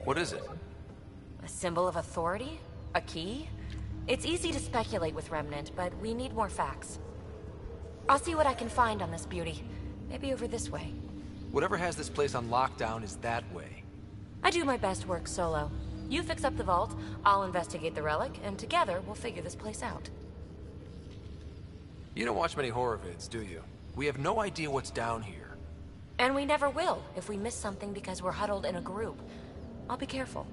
What is it? A symbol of authority? A key? It's easy to speculate with Remnant, but we need more facts. I'll see what I can find on this beauty. Maybe over this way. Whatever has this place on lockdown is that way. I do my best work solo. You fix up the vault, I'll investigate the relic, and together we'll figure this place out. You don't watch many horror vids, do you? We have no idea what's down here. And we never will if we miss something because we're huddled in a group. I'll be careful.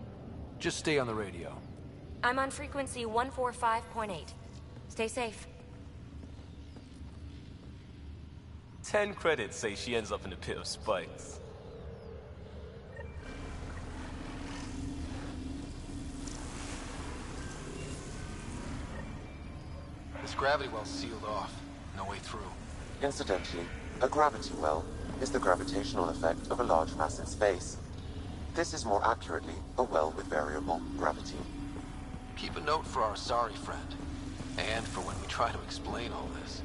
Just stay on the radio. I'm on frequency 145.8. Stay safe. 10 credits say she ends up in a pit of spikes. This gravity well's sealed off. No way through. Incidentally, a gravity well is the gravitational effect of a large mass in space. This is more accurately a well with variable gravity. Keep a note for our sorry friend. And for when we try to explain all this.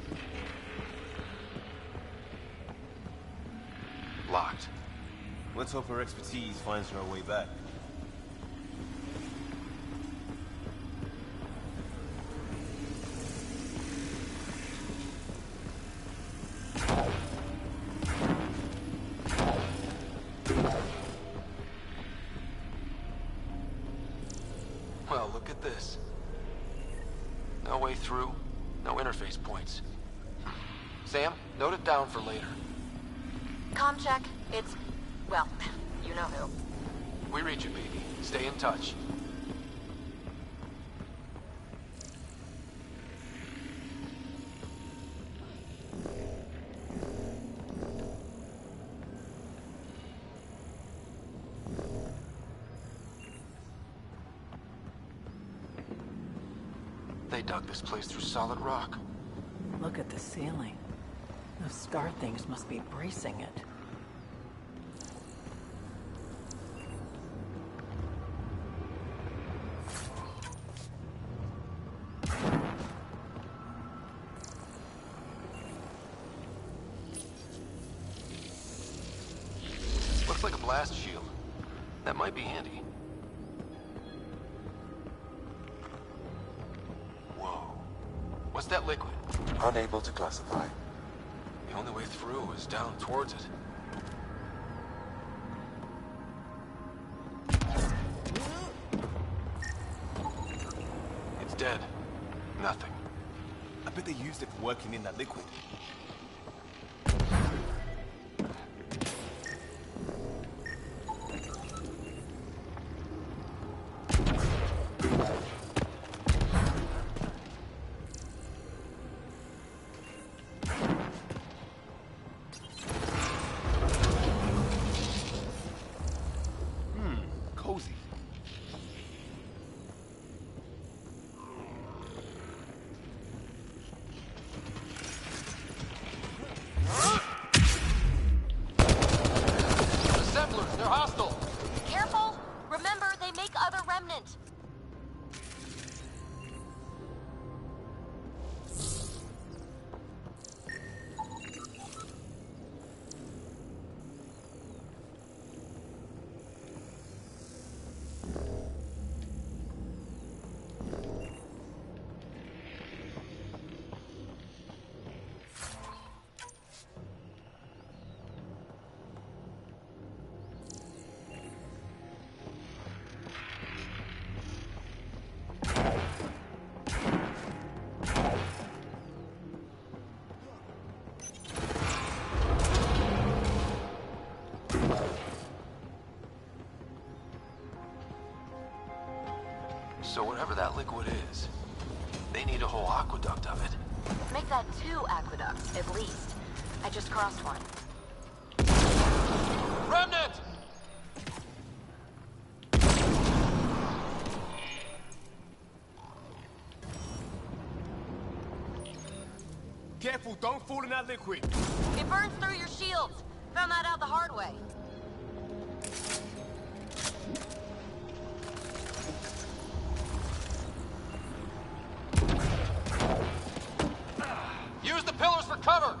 Locked. Let's hope her expertise finds her way back. Well, look at this. No way through, no interface points. Sam, note it down for later. comm check. It's... well, you know who. We read you, baby. Stay in touch. They dug this place through solid rock. Look at the ceiling. Those star things must be bracing it. Looks like a blast shield. That might be handy. Whoa. What's that liquid? Unable to classify. The only way through is down towards it. It's dead. Nothing. I bet they used it for working in that liquid. Cozy. Assemblers, they're hostile. Careful! Remember, they make other remnants. So whatever that liquid is, they need a whole aqueduct of it. Make that 2 aqueducts, at least. I just crossed one. Remnant! Careful, don't fall in that liquid. It burns through your shields. Found that out the hard way. Use the pillars for cover!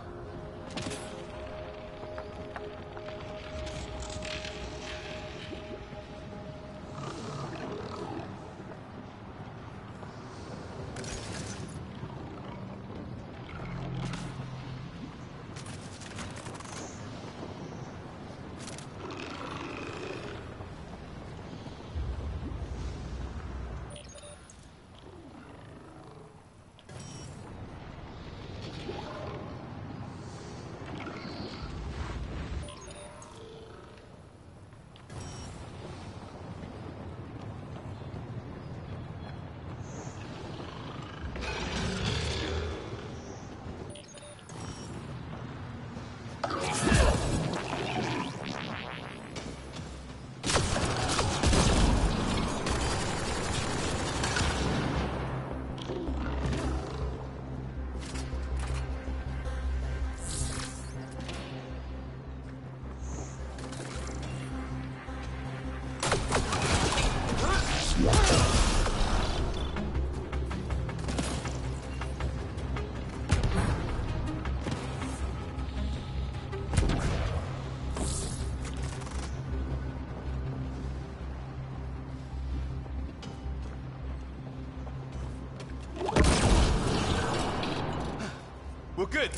We're good.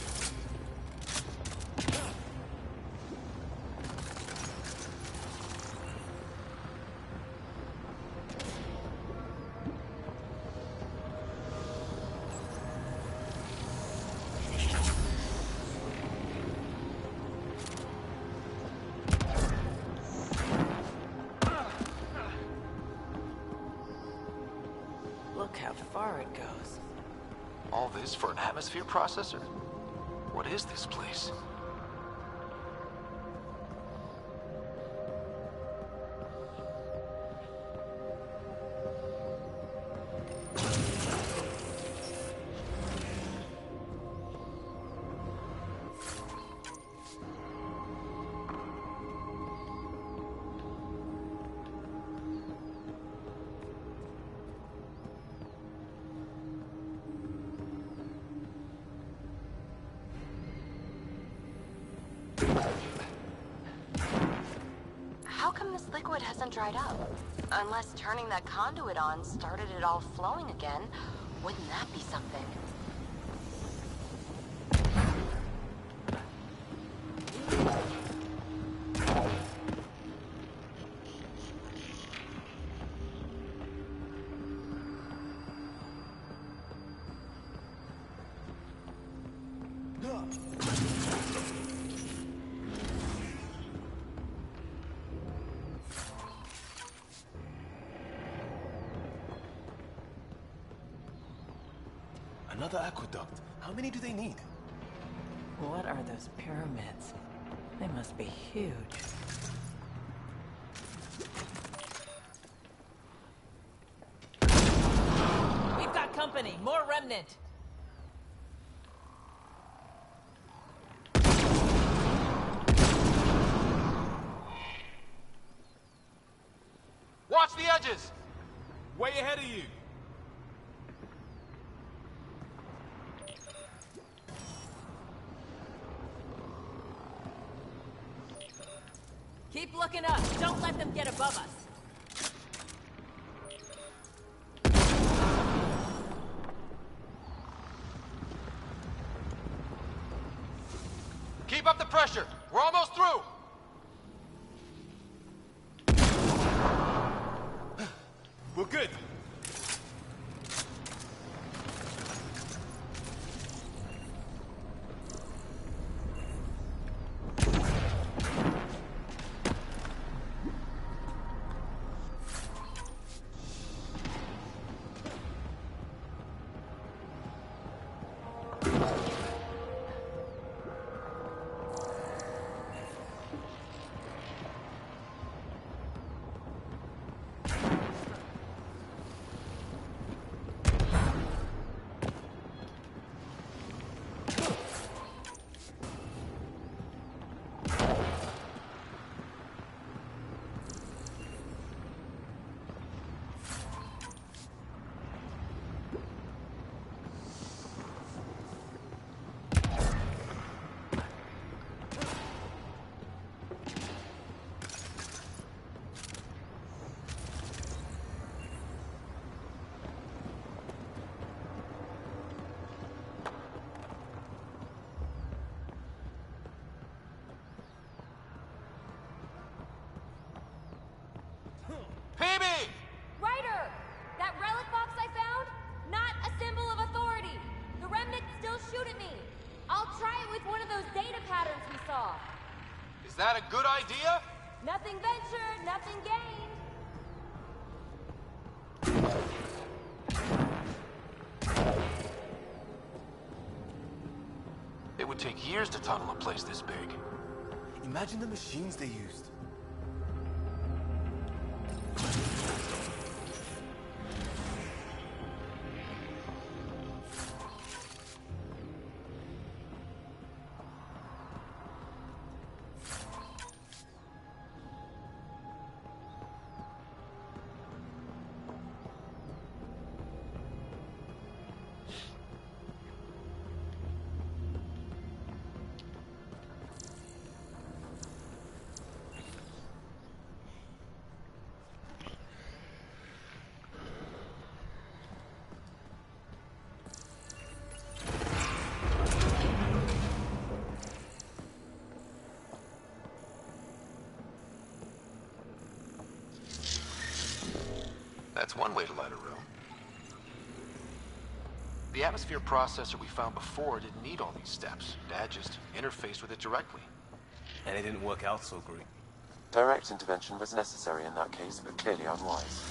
where it goes. All this for an atmosphere processor? What is this place? How come this liquid hasn't dried up? Unless turning that conduit on started it all flowing again, wouldn't that be something? Another aqueduct. How many do they need? What are those pyramids? They must be huge. We've got company. More remnant. Watch the edges! Way ahead of you. Keep looking up. Don't let them get above us. Keep up the pressure! We're almost through! We're good. Ryder! That relic box I found? Not a symbol of authority. The remnants still shoot at me. I'll try it with one of those data patterns we saw. Is that a good idea? Nothing ventured, nothing gained. It would take years to tunnel a place this big. Imagine the machines they used. That's one way to light a room. The atmosphere processor we found before didn't need all these steps. Dad just interfaced with it directly. And it didn't work out so great. Direct intervention was necessary in that case, but clearly unwise.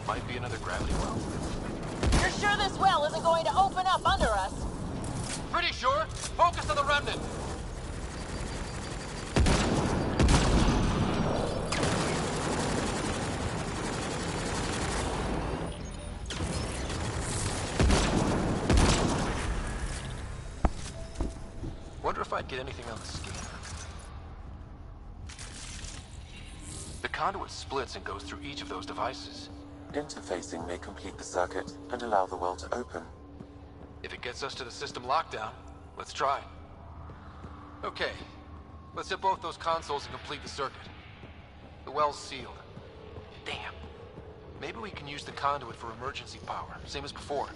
Might be another gravity well. You're sure this well isn't going to open up under us? Pretty sure. Focus on the remnant. Wonder if I'd get anything on the scanner. The conduit splits and goes through each of those devices. Interfacing may complete the circuit and allow the well to open. If it gets us to the system lockdown, let's try. Okay, let's hit both those consoles and complete the circuit. The well's sealed. Damn. Maybe we can use the conduit for emergency power, same as before.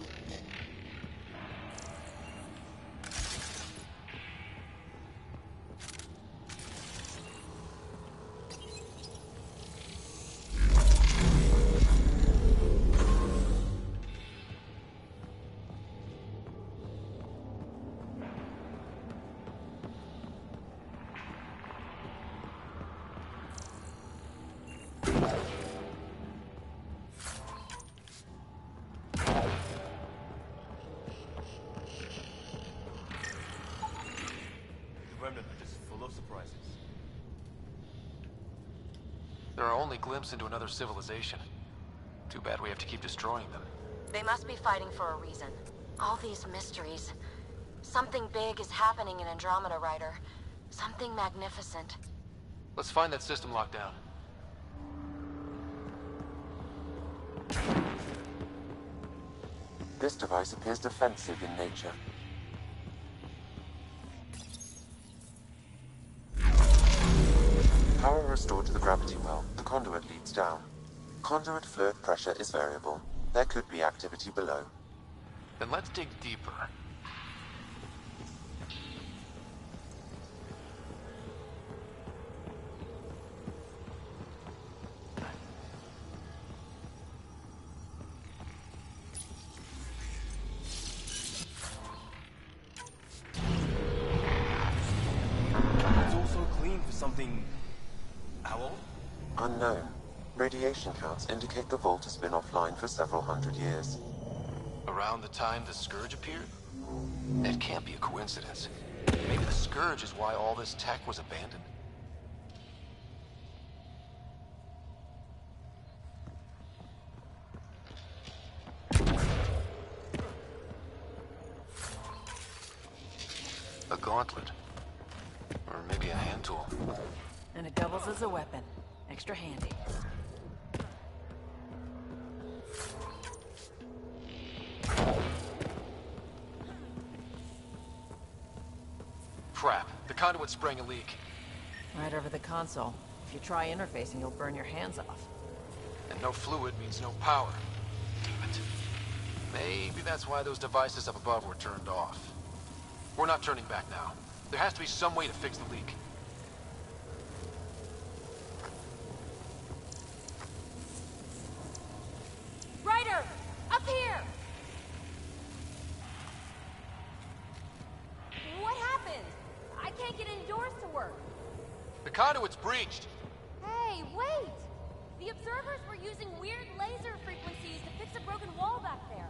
There are only glimpses into another civilization. Too bad we have to keep destroying them. They must be fighting for a reason. All these mysteries. Something big is happening in Andromeda, Ryder. Something magnificent. Let's find that system lockdown. This device appears defensive in nature. Power restored to the gravity well. The conduit leads down. Conduit fluid pressure is variable. There could be activity below. Then let's dig deeper. It's also clean for something... how old? Unknown. Radiation counts indicate the vault has been offline for several hundred years. Around the time the Scourge appeared? That can't be a coincidence. Maybe the Scourge is why all this tech was abandoned. A gauntlet. Or maybe a hand tool. And it doubles as a weapon. Extra handy. Crap. The conduit sprang a leak. Right over the console. If you try interfacing, you'll burn your hands off. And no fluid means no power. Damn it. Maybe that's why those devices up above were turned off. We're not turning back now. There has to be some way to fix the leak. Ryder! Up here! What happened? I can't get indoors to work. The conduit's breached. Hey, wait! The observers were using weird laser frequencies to fix a broken wall back there.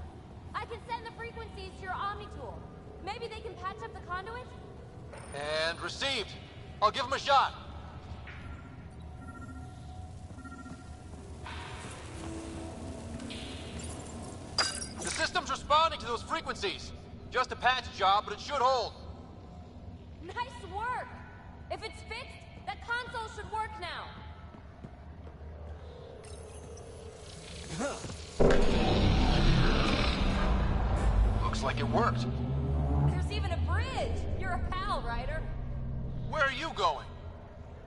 I can send the frequencies to your Omni tool. Maybe they can patch up the conduit? And received. I'll give him a shot. The system's responding to those frequencies. Just a patch job, but it should hold. Nice work! If it's fixed, that console should work now. Looks like it worked. There's even a bridge! You're a pal, Ryder. Where are you going?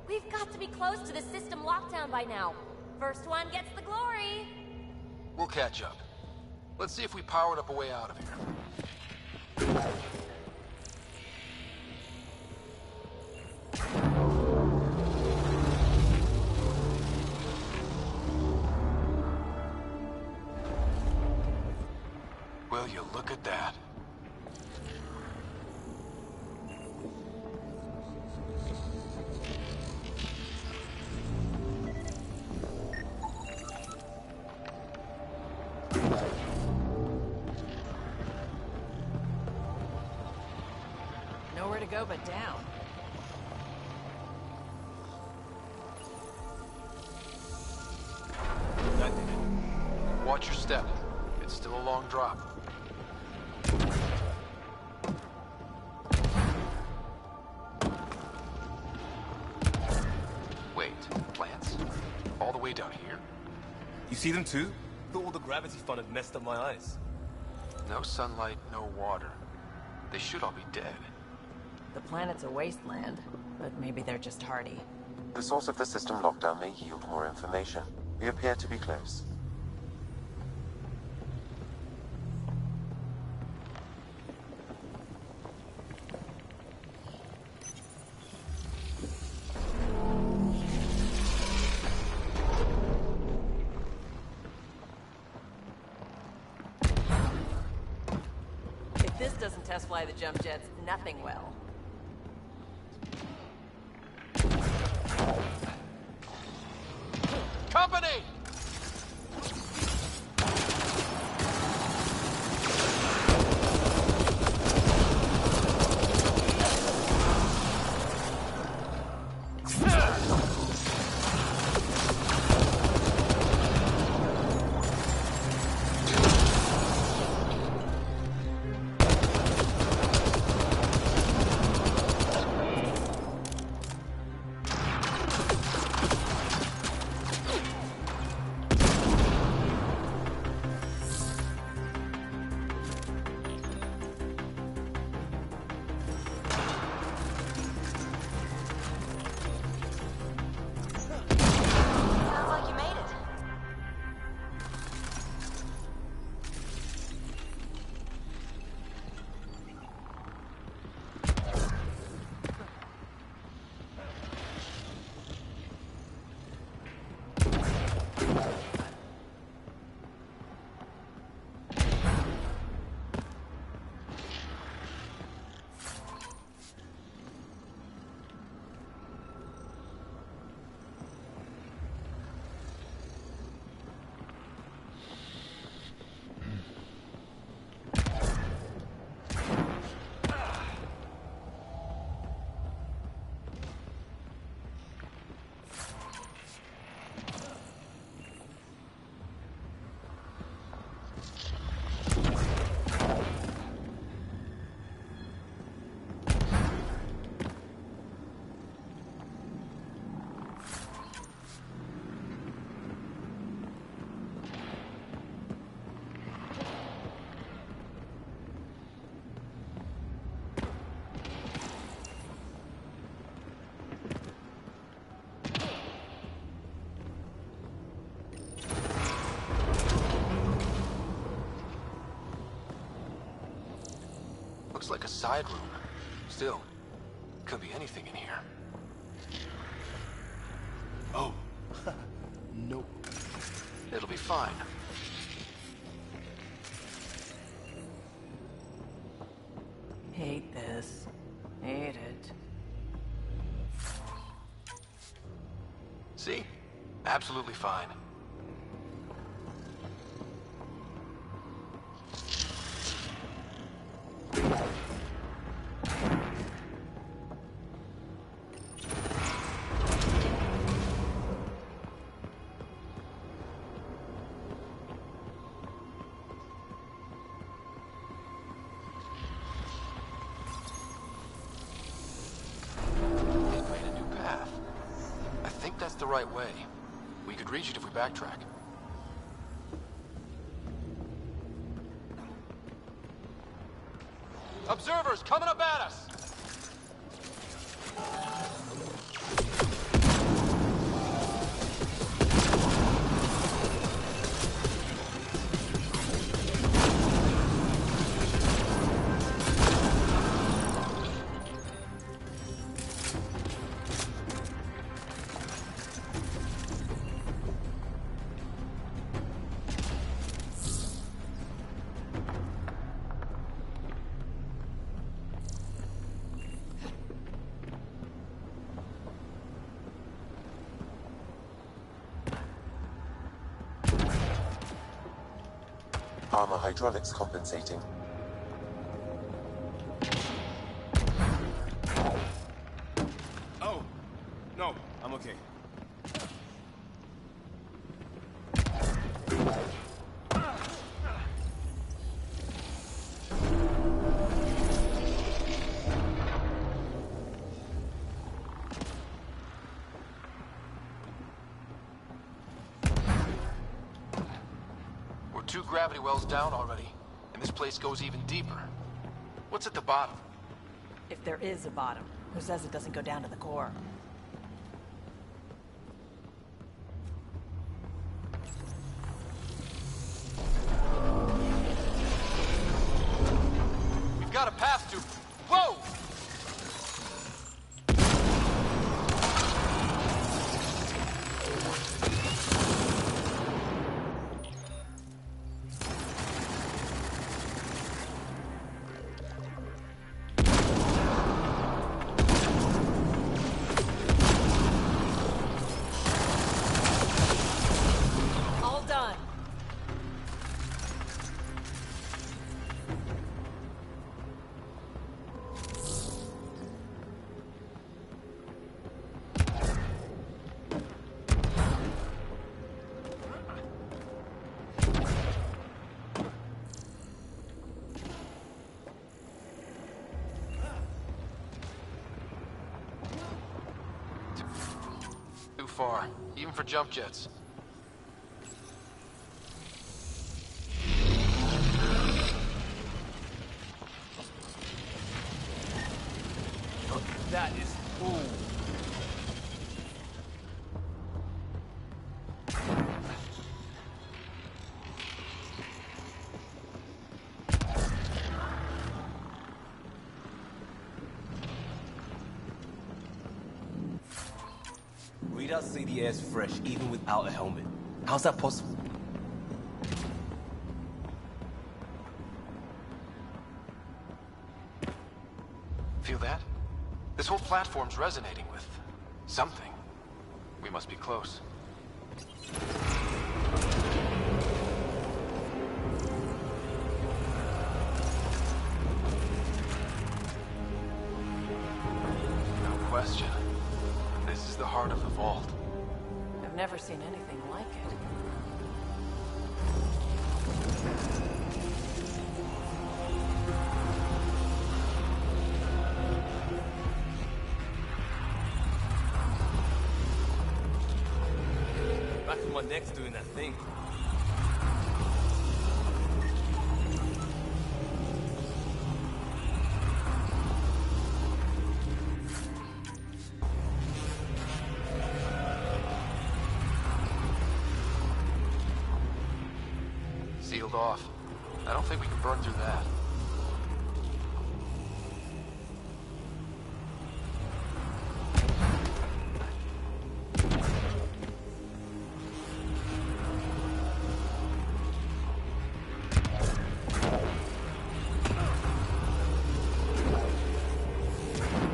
We've got to be close to the system lockdown by now. First one gets the glory. We'll catch up. Let's see if we powered up a way out of here. Will you look at that? scuba down. That did it. Watch your step. It's still a long drop. Wait, plants? All the way down here? You see them too? Thought all the gravity fun had messed up my eyes. No sunlight, no water. They should all be dead. The planet's a wasteland, but maybe they're just hardy. The source of the system lockdown may yield more information. We appear to be close. If this doesn't test fly the jump jets, nothing will. Company! Looks like a side room. Still, could be anything in here. Oh. Nope. It'll be fine. Hate this. Hate it. See? Absolutely fine. The right way. We could reach it if we backtrack. Observers coming up at us! Armor hydraulics compensating. 2 gravity wells down already, and this place goes even deeper. What's at the bottom? If there is a bottom, who says it doesn't go down to the core? We've got a path to... Whoa! Far, even for jump jets. That is cool. Readouts say the air's fresh even without a helmet. How's that possible? Feel that? This whole platform's resonating with something. We must be close. No question. This is the heart of the vault. I've never seen anything like it. Back of my neck's doing that thing. Sealed off. I don't think we can burn through that.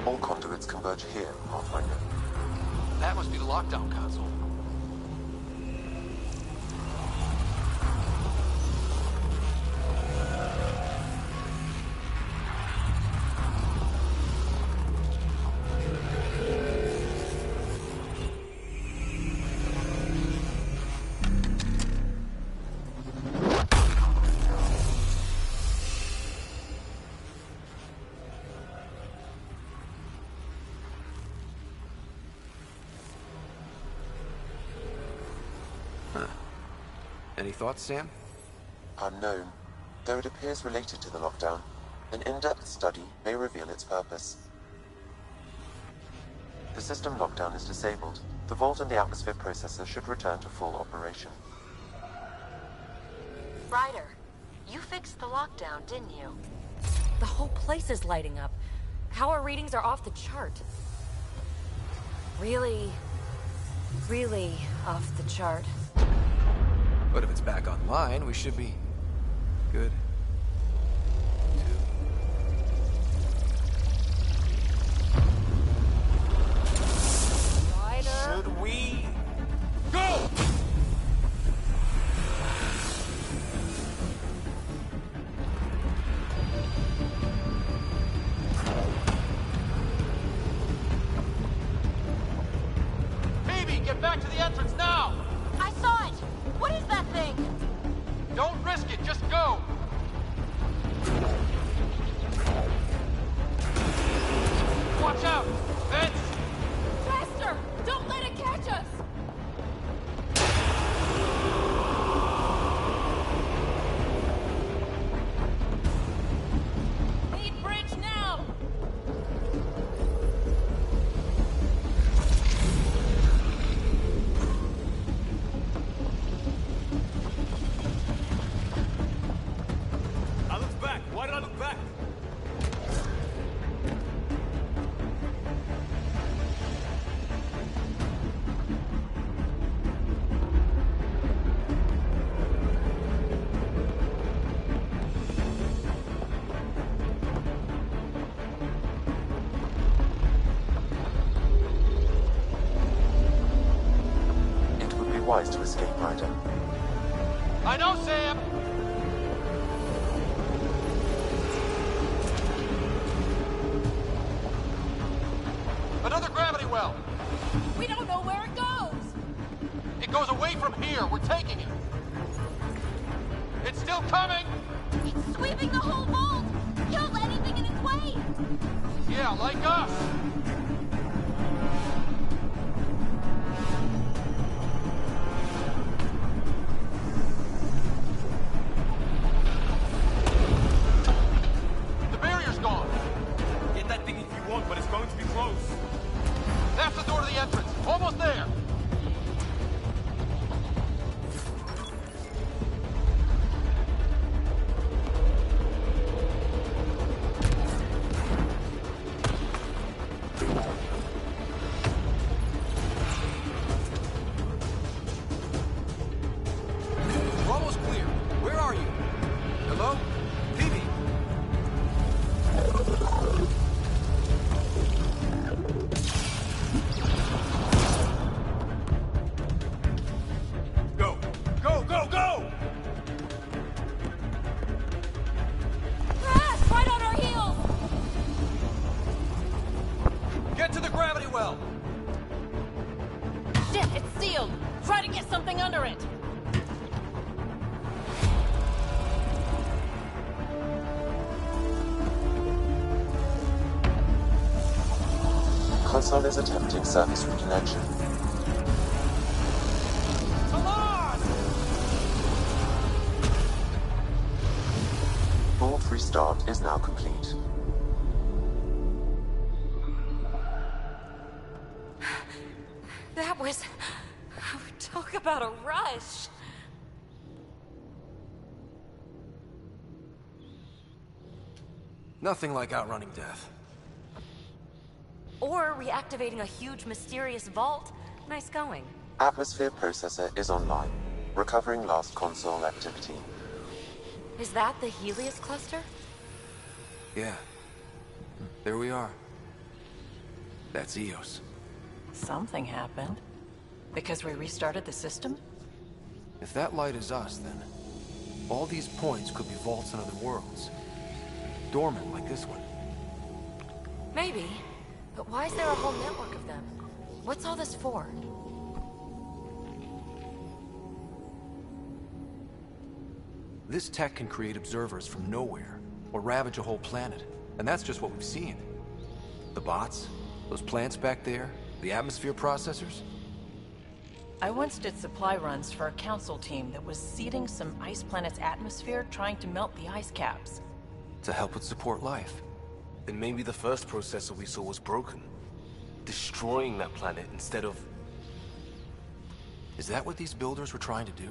All conduits converge here, Pathfinder. That must be the lockdown console. Any thoughts, Sam? Unknown. Though it appears related to the lockdown, an in-depth study may reveal its purpose. The system lockdown is disabled. The vault and the atmosphere processor should return to full operation. Ryder, you fixed the lockdown, didn't you? The whole place is lighting up. Our readings are off the chart. Really off the chart. But if it's back online, we should be good. Ryder? Should we go? Phoebe, get back to the entrance now! I saw it! What is that thing? Don't risk it, just go! wise to escape, Ryder. I know, Sam! Another gravity well! We don't know where it goes! It goes away from here. We're taking it. It's still coming! It's sweeping the whole vault! Kills anything in its way! Yeah, like us! The barrier's gone! Get that thing if you want, but it's going to be close. That's the door to the entrance. Almost there! We're almost clear. Where are you? Hello? Phoebe? Go! Go, go, go! Crash! Right on our heels! Get to the gravity well! Shit, it's sealed! Try to get something under it! Console is attempting service reconnection. Come on! Vault restart is now complete. That was... Talk about a rush. Nothing like outrunning death. Or reactivating a huge mysterious vault. Nice going. Atmosphere processor is online. Recovering last console activity. Is that the Helios cluster? Yeah. There we are. That's EOS. Something happened. Because we restarted the system? If that light is us, then all these points could be vaults in other worlds. Dormant like this one. Maybe. But why is there a whole network of them? What's all this for? This tech can create observers from nowhere, or ravage a whole planet. And that's just what we've seen. The bots, those plants back there, the atmosphere processors. I once did supply runs for a council team that was seeding some ice planet's atmosphere, trying to melt the ice caps. To help with support life. Then maybe the first processor we saw was broken. Destroying that planet instead of... Is that what these builders were trying to do?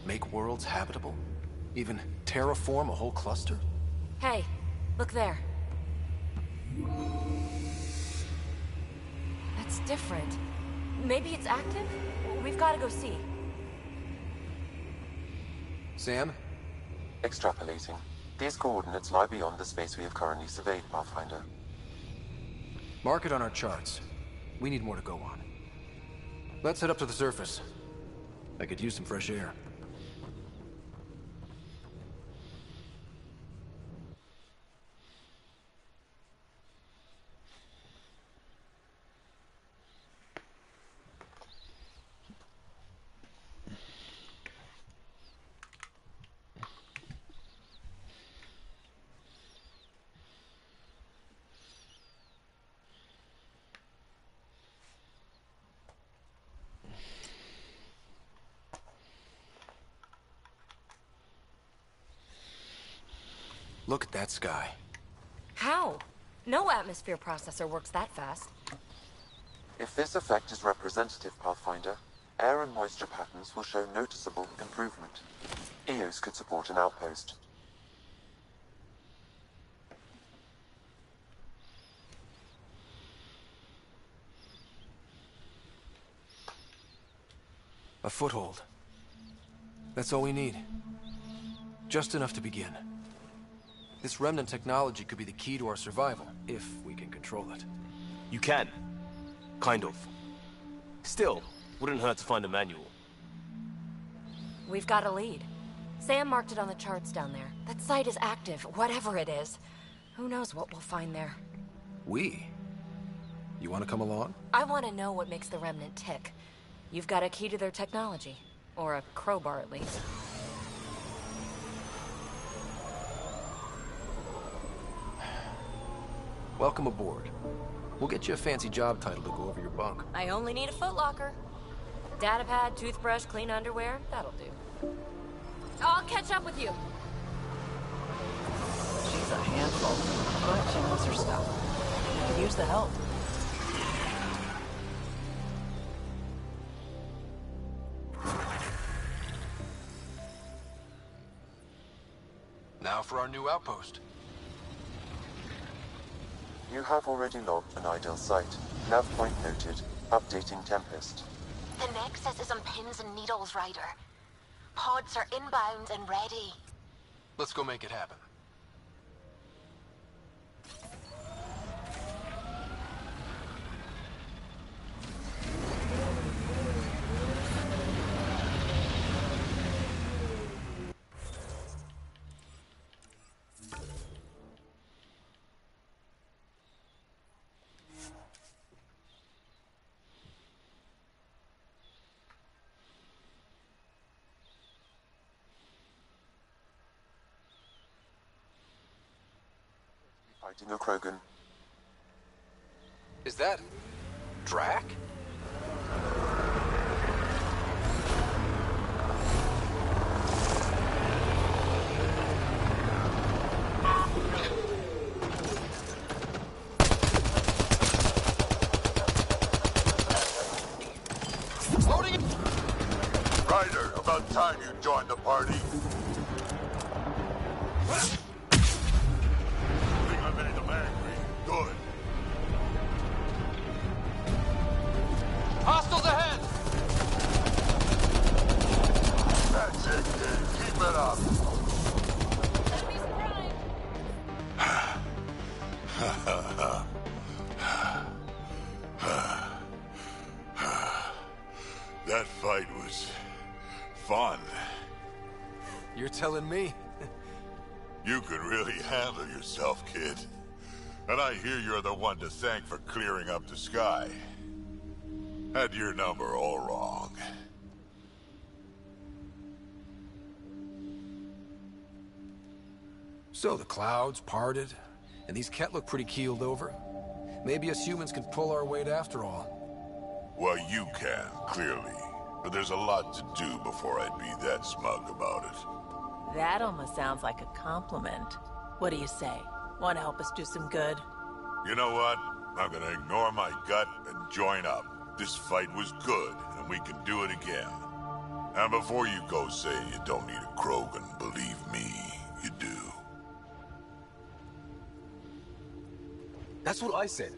Make worlds habitable? Even terraform a whole cluster? Hey, look there. That's different. Maybe it's active? We've got to go see. Sam? Extrapolating. These coordinates lie beyond the space we have currently surveyed, Pathfinder. Mark it on our charts. We need more to go on. Let's head up to the surface. I could use some fresh air. Look at that sky. How? No atmosphere processor works that fast. If this effect is representative, Pathfinder, air and moisture patterns will show noticeable improvement. EOS could support an outpost. A foothold. That's all we need. Just enough to begin. This remnant technology could be the key to our survival, if we can control it. You can. Kind of. Still, wouldn't hurt to find a manual. We've got a lead. Sam marked it on the charts down there. That site is active, whatever it is. Who knows what we'll find there. We? You want to come along? I want to know what makes the Remnant tick. You've got a key to their technology. Or a crowbar, at least. Welcome aboard. We'll get you a fancy job title to go over your bunk. I only need a footlocker. Datapad, toothbrush, clean underwear, that'll do. I'll catch up with you. She's a handful, but she knows her stuff. Could use the help. Now for our new outpost. You have already logged an ideal site. Nav point noted. Updating Tempest. The Nexus is on pins and needles, Ryder. Pods are inbound and ready. Let's go make it happen. Fighting a Krogan. Is that... Drac? Loading! Ryder, about time you joined the party. Good. Hostiles ahead! That's it, kid. Keep it up. That fight was fun. You're telling me? You could really handle yourself, kid. And I hear you're the one to thank for clearing up the sky. Had your number all wrong. So the clouds parted, and these Ket look pretty keeled over. Maybe us humans can pull our weight after all. Well, you can, clearly. But there's a lot to do before I'd be that smug about it. That almost sounds like a compliment. What do you say? Want to help us do some good? You know what? I'm gonna ignore my gut and join up. This fight was good, and we can do it again. And before you go say you don't need a Krogan, believe me, you do. That's what I said.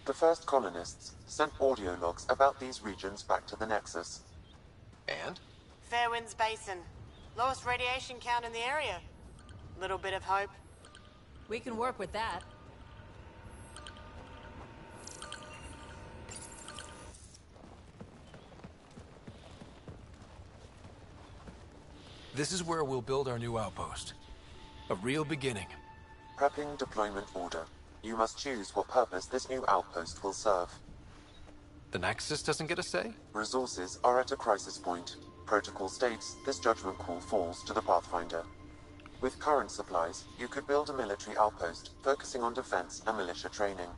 The first colonists sent audio logs about these regions back to the Nexus. And? Fairwinds Basin. Lowest radiation count in the area. Little bit of hope. We can work with that. This is where we'll build our new outpost. A real beginning. Prepping deployment order. You must choose what purpose this new outpost will serve. The Nexus doesn't get a say? Resources are at a crisis point. Protocol states this judgment call falls to the Pathfinder. With current supplies, you could build a military outpost focusing on defense and militia training.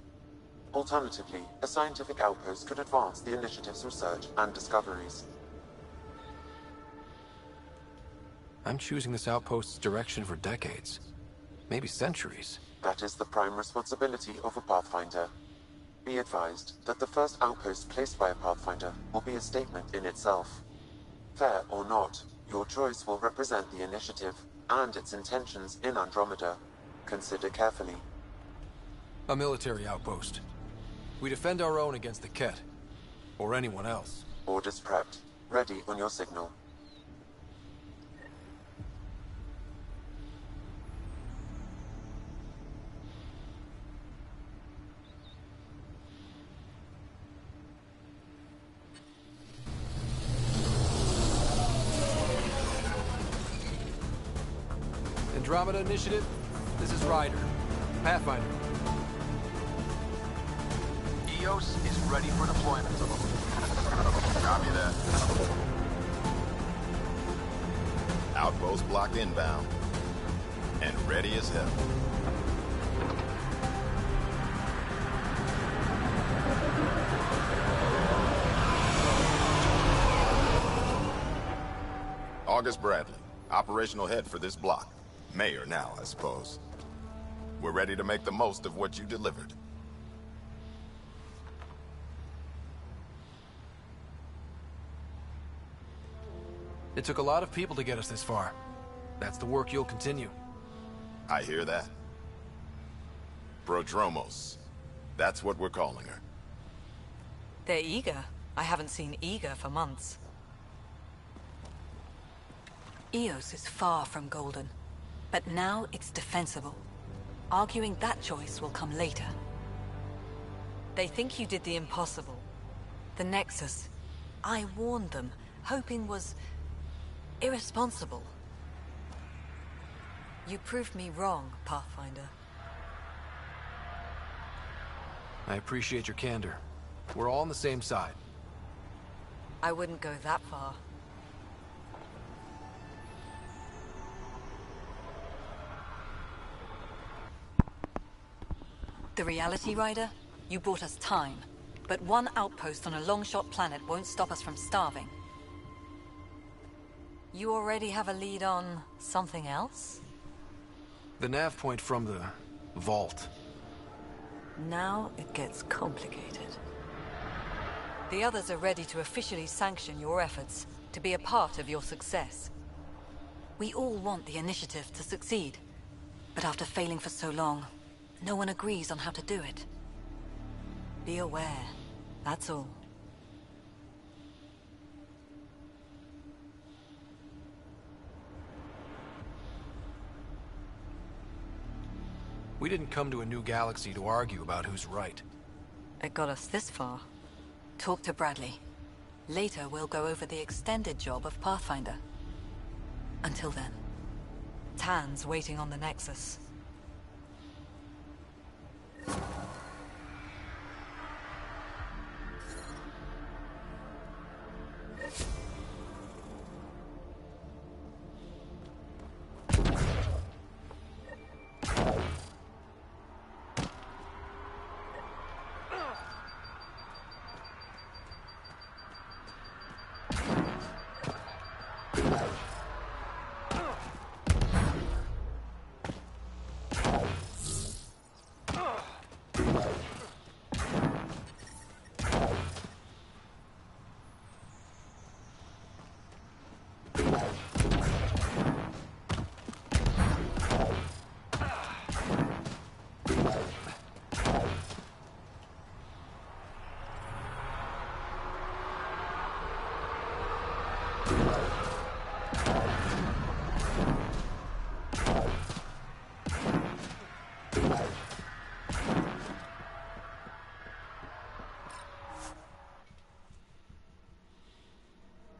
Alternatively, a scientific outpost could advance the initiative's research and discoveries. I'm choosing this outpost's direction for decades. Maybe centuries. That is the prime responsibility of a Pathfinder. Be advised that the first outpost placed by a Pathfinder will be a statement in itself. Fair or not, your choice will represent the initiative and its intentions in Andromeda. Consider carefully. A military outpost. We defend our own against the Ket. Or anyone else. Orders prepped. Ready on your signal. Andromeda Initiative, this is Ryder. Pathfinder. EOS is ready for deployment. Copy that. Outpost block inbound. And ready as hell. August Bradley, operational head for this block. Mayor now, I suppose. We're ready to make the most of what you delivered. It took a lot of people to get us this far. That's the work you'll continue. I hear that. Prodromos. That's what we're calling her. They're eager. I haven't seen eager for months. EOS is far from golden, but now it's defensible. Arguing that choice will come later. They think you did the impossible. The Nexus. I warned them, hoping was irresponsible. You proved me wrong, Pathfinder. I appreciate your candor. We're all on the same side. I wouldn't go that far. The reality, Ryder? You brought us time. But one outpost on a long-shot planet won't stop us from starving. You already have a lead on something else? The nav point from the vault. Now it gets complicated. The others are ready to officially sanction your efforts, to be a part of your success. We all want the initiative to succeed. But after failing for so long, no one agrees on how to do it. Be aware, that's all. We didn't come to a new galaxy to argue about who's right. It got us this far. Talk to Bradley. Later, we'll go over the extended job of Pathfinder. Until then. Tan's waiting on the Nexus.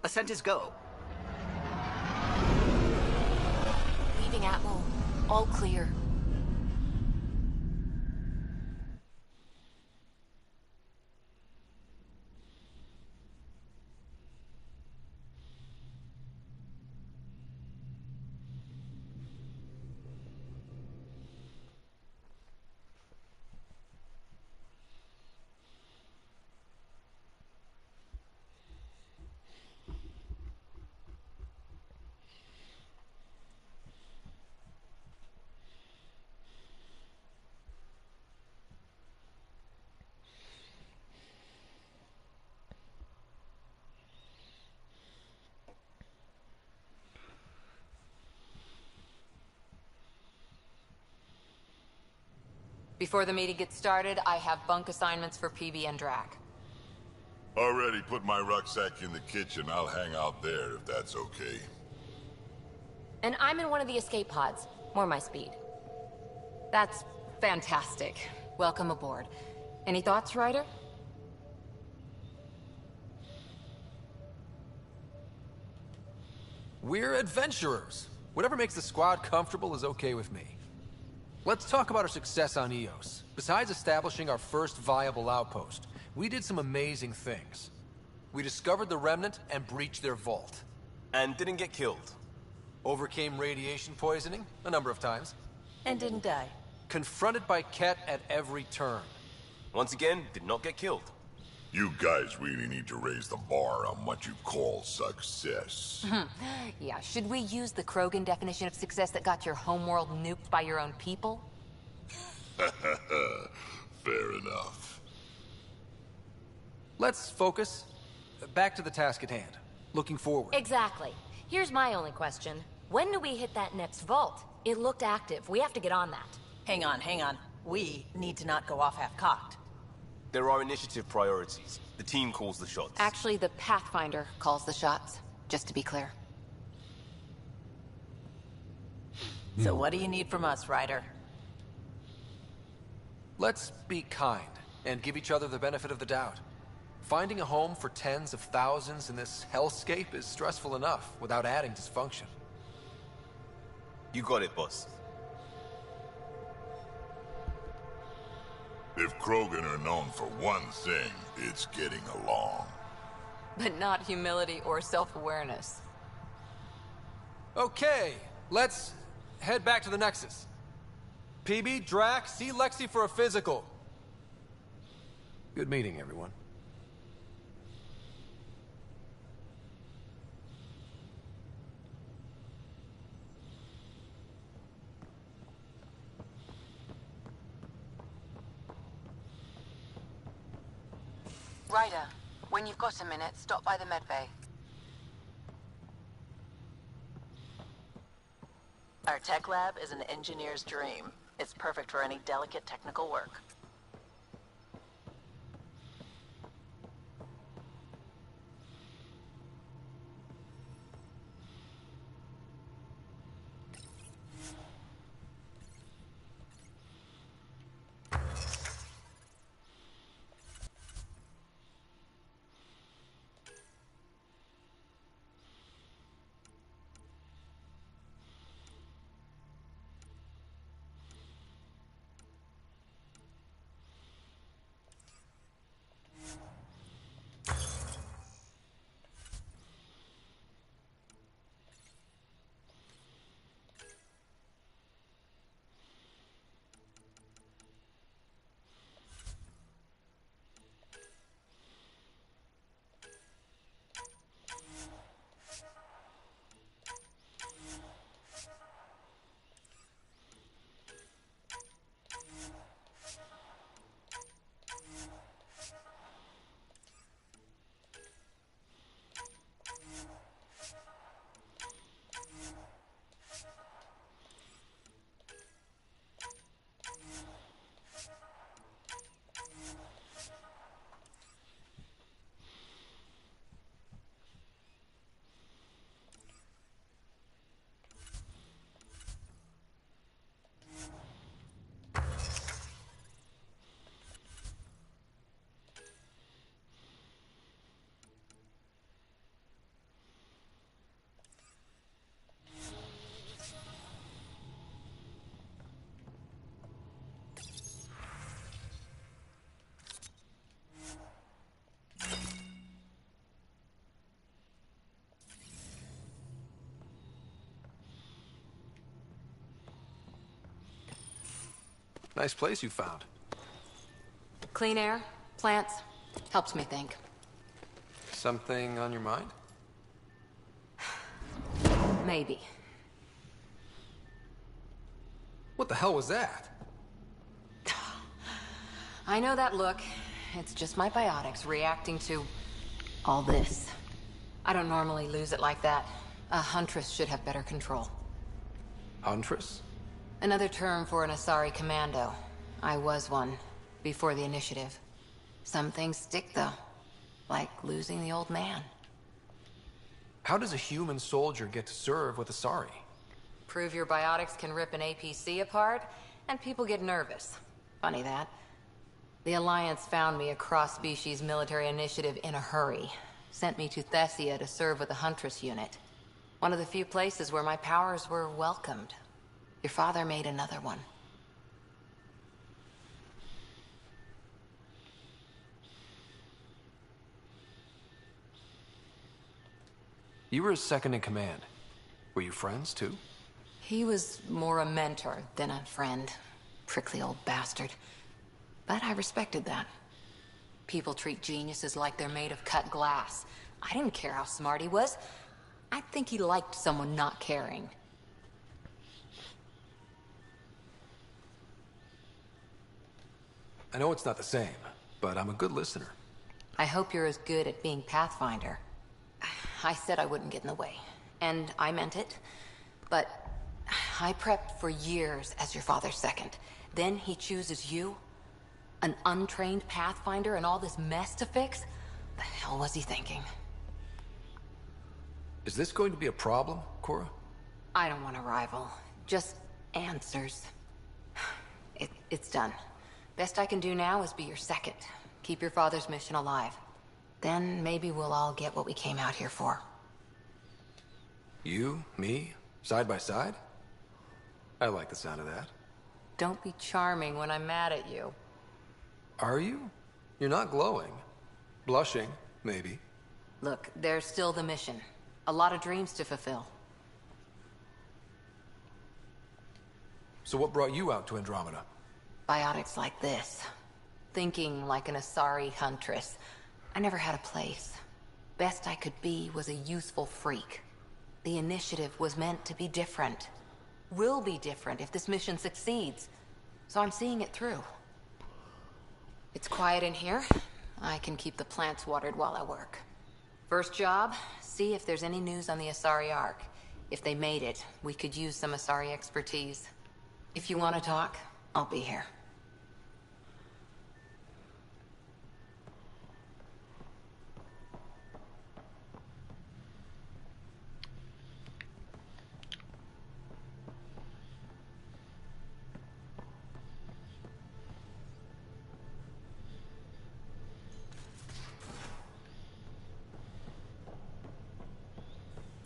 Ascent is go. Leaving Atmo. All clear. Before the meeting gets started, I have bunk assignments for PB and Drac. Already put my rucksack in the kitchen. I'll hang out there if that's okay. And I'm in one of the escape pods. More my speed. That's fantastic. Welcome aboard. Any thoughts, Ryder? We're adventurers. Whatever makes the squad comfortable is okay with me. Let's talk about our success on EOS. Besides establishing our first viable outpost, we did some amazing things. We discovered the Remnant and breached their vault. And didn't get killed. Overcame radiation poisoning a number of times. And didn't die. Confronted by Ket at every turn. Once again, did not get killed. You guys really need to raise the bar on what you call success. Yeah, should we use the Krogan definition of success that got your homeworld nuked by your own people? Fair enough. Let's focus. Back to the task at hand. Looking forward. Exactly. Here's my only question. When do we hit that next vault? It looked active. We have to get on that. Hang on, hang on. We need to not go off half-cocked. There are initiative priorities. The team calls the shots. Actually, the Pathfinder calls the shots, just to be clear. So what do you need from us, Ryder? Let's be kind and give each other the benefit of the doubt. Finding a home for tens of thousands in this hellscape is stressful enough without adding dysfunction. You got it, boss. If Krogan are known for one thing, it's getting along. But not humility or self-awareness. Okay, let's head back to the Nexus. PB, Drac, see Lexi for a physical. Good meeting, everyone. Ryder, when you've got a minute, stop by the medbay. Our tech lab is an engineer's dream. It's perfect for any delicate technical work. Nice place you found. Clean air, plants, helps me think. Something on your mind? Maybe. What the hell was that? I know that look. It's just my biotics reacting to all this. I don't normally lose it like that. A huntress should have better control. Huntress? Another term for an Asari commando. I was one, before the initiative. Some things stick, though. Like losing the old man. How does a human soldier get to serve with Asari? Prove your biotics can rip an APC apart, and people get nervous. Funny that. The Alliance found me a cross-species military initiative in a hurry. Sent me to Thessia to serve with the Huntress unit. One of the few places where my powers were welcomed. Your father made another one. You were his second in command. Were you friends, too? He was more a mentor than a friend. Prickly old bastard. But I respected that. People treat geniuses like they're made of cut glass. I didn't care how smart he was. I think he liked someone not caring. I know it's not the same, but I'm a good listener. I hope you're as good at being Pathfinder. I said I wouldn't get in the way, and I meant it. But I prepped for years as your father's second. Then he chooses you? An untrained Pathfinder and all this mess to fix? The hell was he thinking? Is this going to be a problem, Cora? I don't want a rival. Just answers. It's done. Best I can do now is be your second. Keep your father's mission alive. Then maybe we'll all get what we came out here for. You, me, side by side? I like the sound of that. Don't be charming when I'm mad at you. Are you? You're not glowing. Blushing, maybe. Look, there's still the mission. A lot of dreams to fulfill. So what brought you out to Andromeda? Biotics like this. Thinking like an Asari huntress. I never had a place. Best I could be was a useful freak. The initiative was meant to be different. Will be different if this mission succeeds. So I'm seeing it through. It's quiet in here. I can keep the plants watered while I work. First job, see if there's any news on the Asari Ark. If they made it, we could use some Asari expertise. If you want to talk, I'll be here.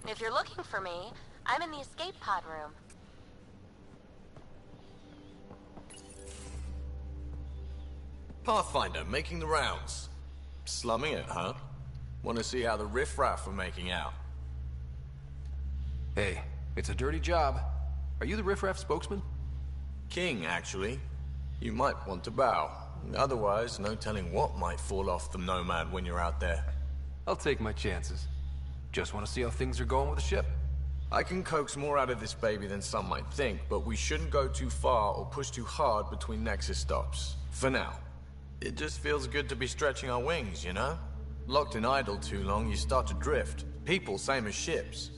If you're looking for me, I'm in the escape pod room. Pathfinder, making the rounds. Slumming it, huh? Want to see how the riffraff are making out? Hey, it's a dirty job. Are you the riffraff spokesman? King, actually. You might want to bow. Otherwise, no telling what might fall off the Nomad when you're out there. I'll take my chances. Just want to see how things are going with the ship. I can coax more out of this baby than some might think, but we shouldn't go too far or push too hard between Nexus stops. For now. It just feels good to be stretching our wings, you know? Locked in idle too long, you start to drift. People, same as ships.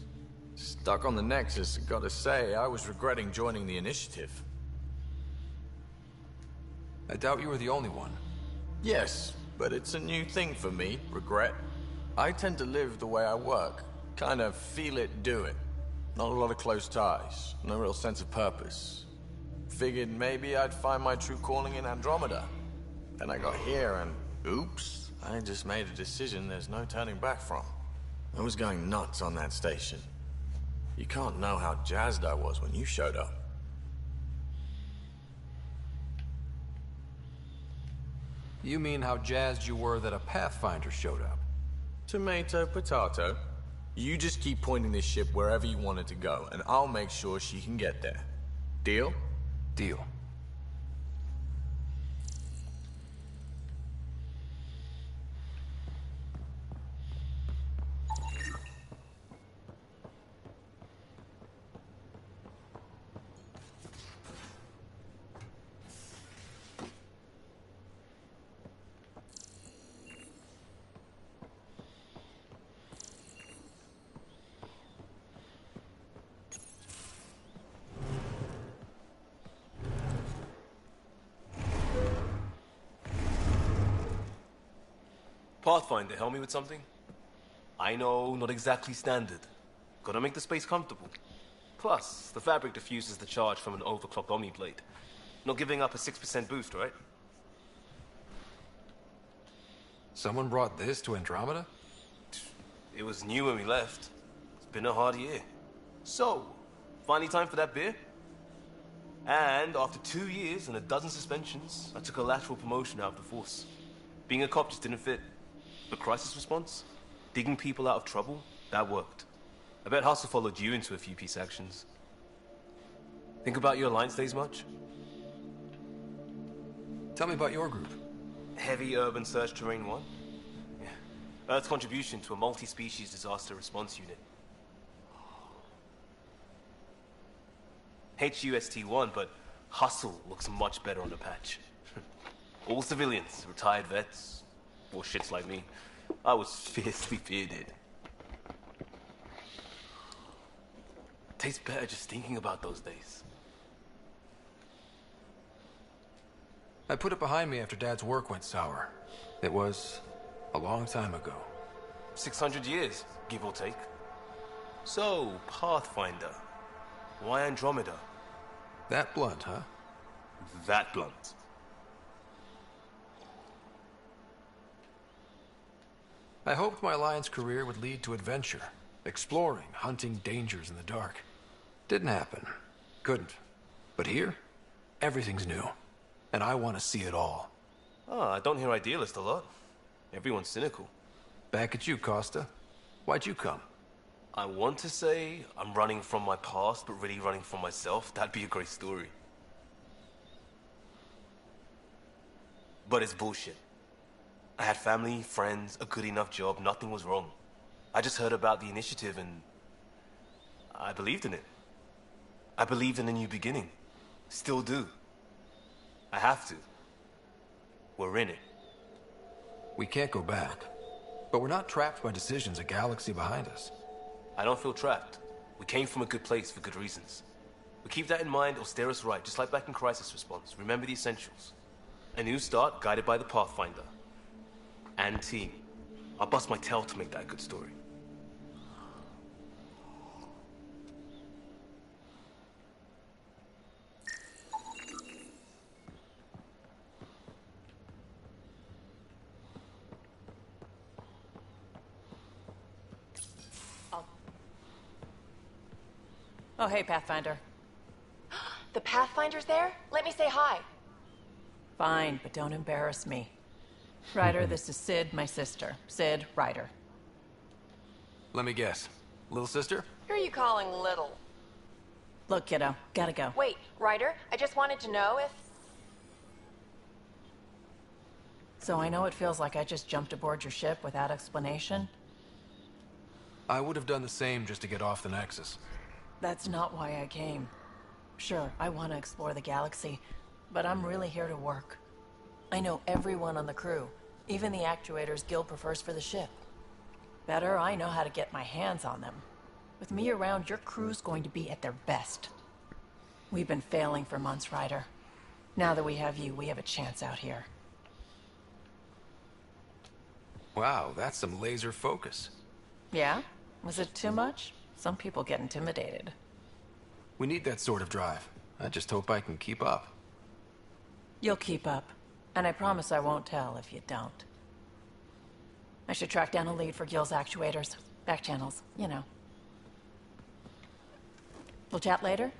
Stuck on the Nexus, gotta say, I was regretting joining the initiative. I doubt you were the only one. Yes, but it's a new thing for me, regret. I tend to live the way I work. Kind of feel it, do it. Not a lot of close ties, no real sense of purpose. Figured maybe I'd find my true calling in Andromeda. Then I got here and, oops, I just made a decision there's no turning back from. I was going nuts on that station. You can't know how jazzed I was when you showed up. You mean how jazzed you were that a Pathfinder showed up? Tomato, potato. You just keep pointing this ship wherever you want it to go, and I'll make sure she can get there. Deal? Deal. Pathfinder, help me with something? I know, not exactly standard. Gotta make the space comfortable. Plus, the fabric diffuses the charge from an overclocked Omniblade. Not giving up a 6% boost, right? Someone brought this to Andromeda? It was new when we left. been a hard year. So, finally time for that beer? And after 2 years and a dozen suspensions, I took a lateral promotion out of the force. Being a cop just didn't fit. But crisis response, digging people out of trouble, that worked. I bet Hustle followed you into a few peace actions. Think about your Alliance days much? Tell me about your group. Heavy Urban Search Terrain 1? Yeah. Earth's contribution to a multi-species disaster response unit. HUST-1, but Hustle looks much better on the patch. All civilians, retired vets, or shits like me. I was fiercely bearded. Tastes better just thinking about those days. I put it behind me after Dad's work went sour. It was a long time ago. 600 years, give or take. So, Pathfinder. Why Andromeda? That blunt, huh? That blunt. I hoped my Alliance career would lead to adventure. Exploring, hunting dangers in the dark. Didn't happen. Couldn't. But here, everything's new. And I want to see it all. Oh, I don't hear idealist a lot. Everyone's cynical. Back at you, Costa. Why'd you come? I want to say I'm running from my past, but really running from myself. That'd be a great story. But it's bullshit. I had family, friends, a good enough job, nothing was wrong. I just heard about the initiative and I believed in it. I believed in a new beginning. Still do. I have to. We're in it. We can't go back. But we're not trapped by decisions a galaxy behind us. I don't feel trapped. We came from a good place for good reasons. We keep that in mind or steer us right, just like back in crisis response. Remember the essentials. A new start guided by the Pathfinder. And team. I'll bust my tail to make that a good story. Oh, hey, Pathfinder. The Pathfinder's there? Let me say hi. Fine, but don't embarrass me. Ryder, this is Sid, my sister. Sid, Ryder. Let me guess. Little sister? Who are you calling little? Look, kiddo, gotta go. Wait, Ryder, I just wanted to know if... So I know it feels like I just jumped aboard your ship without explanation. I would have done the same just to get off the Nexus. That's not why I came. Sure, I want to explore the galaxy, but I'm really here to work. I know everyone on the crew, even the actuators Gil prefers for the ship. Better, I know how to get my hands on them. With me around, your crew's going to be at their best. We've been failing for months, Ryder. Now that we have you, we have a chance out here. Wow, that's some laser focus. Yeah? Was it too much? Some people get intimidated. We need that sort of drive. I just hope I can keep up. You'll keep up. And I promise I won't tell if you don't. I should track down a lead for Gil's actuators. Back channels, you know. We'll chat later?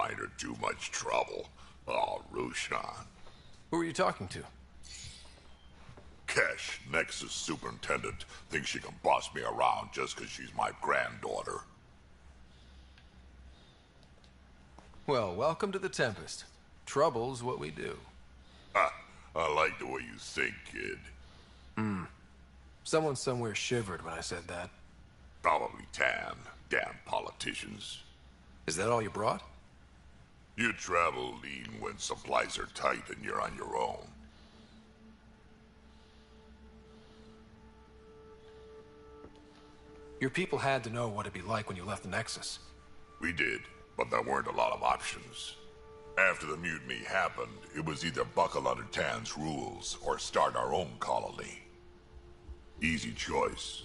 find her too much trouble. Oh, Rushan. Who are you talking to? Kesh, Nexus superintendent, thinks she can boss me around just because she's my granddaughter. Well, welcome to the Tempest. Trouble's what we do. I like the way you think, kid. Someone somewhere shivered when I said that. Probably Tan. Damn politicians. Is that all you brought? You travel lean when supplies are tight and you're on your own. Your people had to know what it'd be like when you left the Nexus. We did, but there weren't a lot of options. After the mutiny happened, it was either buckle under Tan's rules or start our own colony. Easy choice.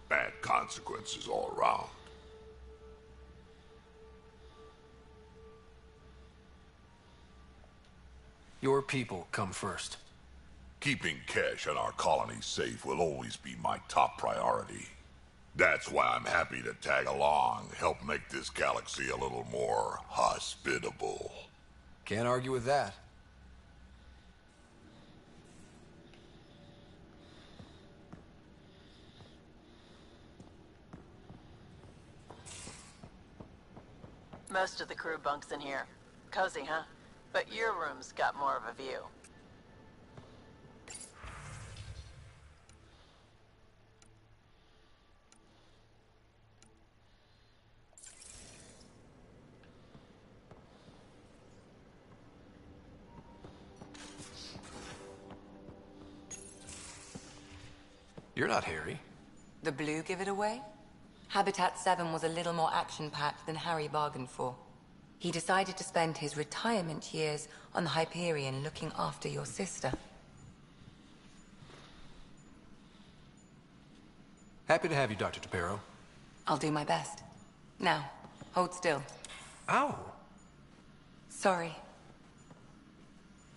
Bad consequences all around. Your people come first. Keeping Kesh and our colony safe will always be my top priority. That's why I'm happy to tag along, help make this galaxy a little more hospitable. Can't argue with that. Most of the crew bunks in here. Cozy, huh? But your room's got more of a view. You're not Harry. The blue give it away? Habitat 7 was a little more action-packed than Harry bargained for. He decided to spend his retirement years on the Hyperion looking after your sister. Happy to have you, Dr. Tapero. I'll do my best. Now, hold still. Ow! Sorry.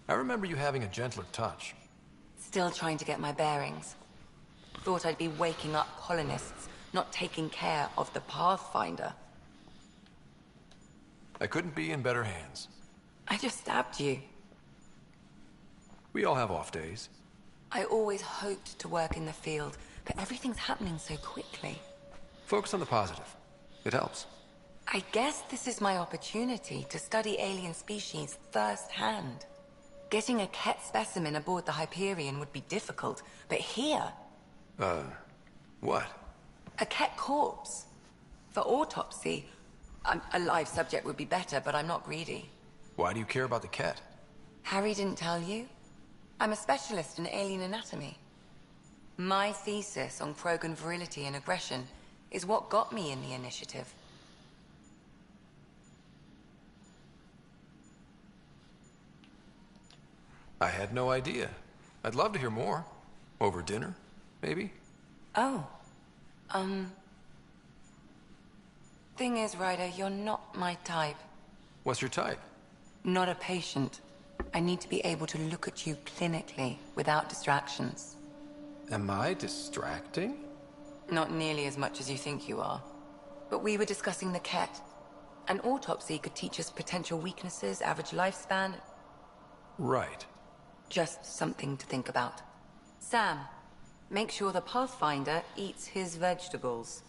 I remember you having a gentler touch. Still trying to get my bearings. Thought I'd be waking up colonists, not taking care of the Pathfinder. I couldn't be in better hands. I just stabbed you. We all have off days. I always hoped to work in the field, but everything's happening so quickly. Focus on the positive. It helps. I guess this is my opportunity to study alien species firsthand. Getting a Ket specimen aboard the Hyperion would be difficult, but here... what? A Ket corpse. For autopsy, a live subject would be better, but I'm not greedy. Why do you care about the Ket? Harry didn't tell you? I'm a specialist in alien anatomy. My thesis on Krogan virility and aggression is what got me in the initiative. I had no idea. I'd love to hear more. Over dinner, maybe? Oh. Thing is, Ryder, you're not my type. What's your type? Not a patient. I need to be able to look at you clinically, without distractions. Am I distracting? Not nearly as much as you think you are. But we were discussing the Ket. An autopsy could teach us potential weaknesses, average lifespan. Right. Just something to think about. Sam, make sure the Pathfinder eats his vegetables.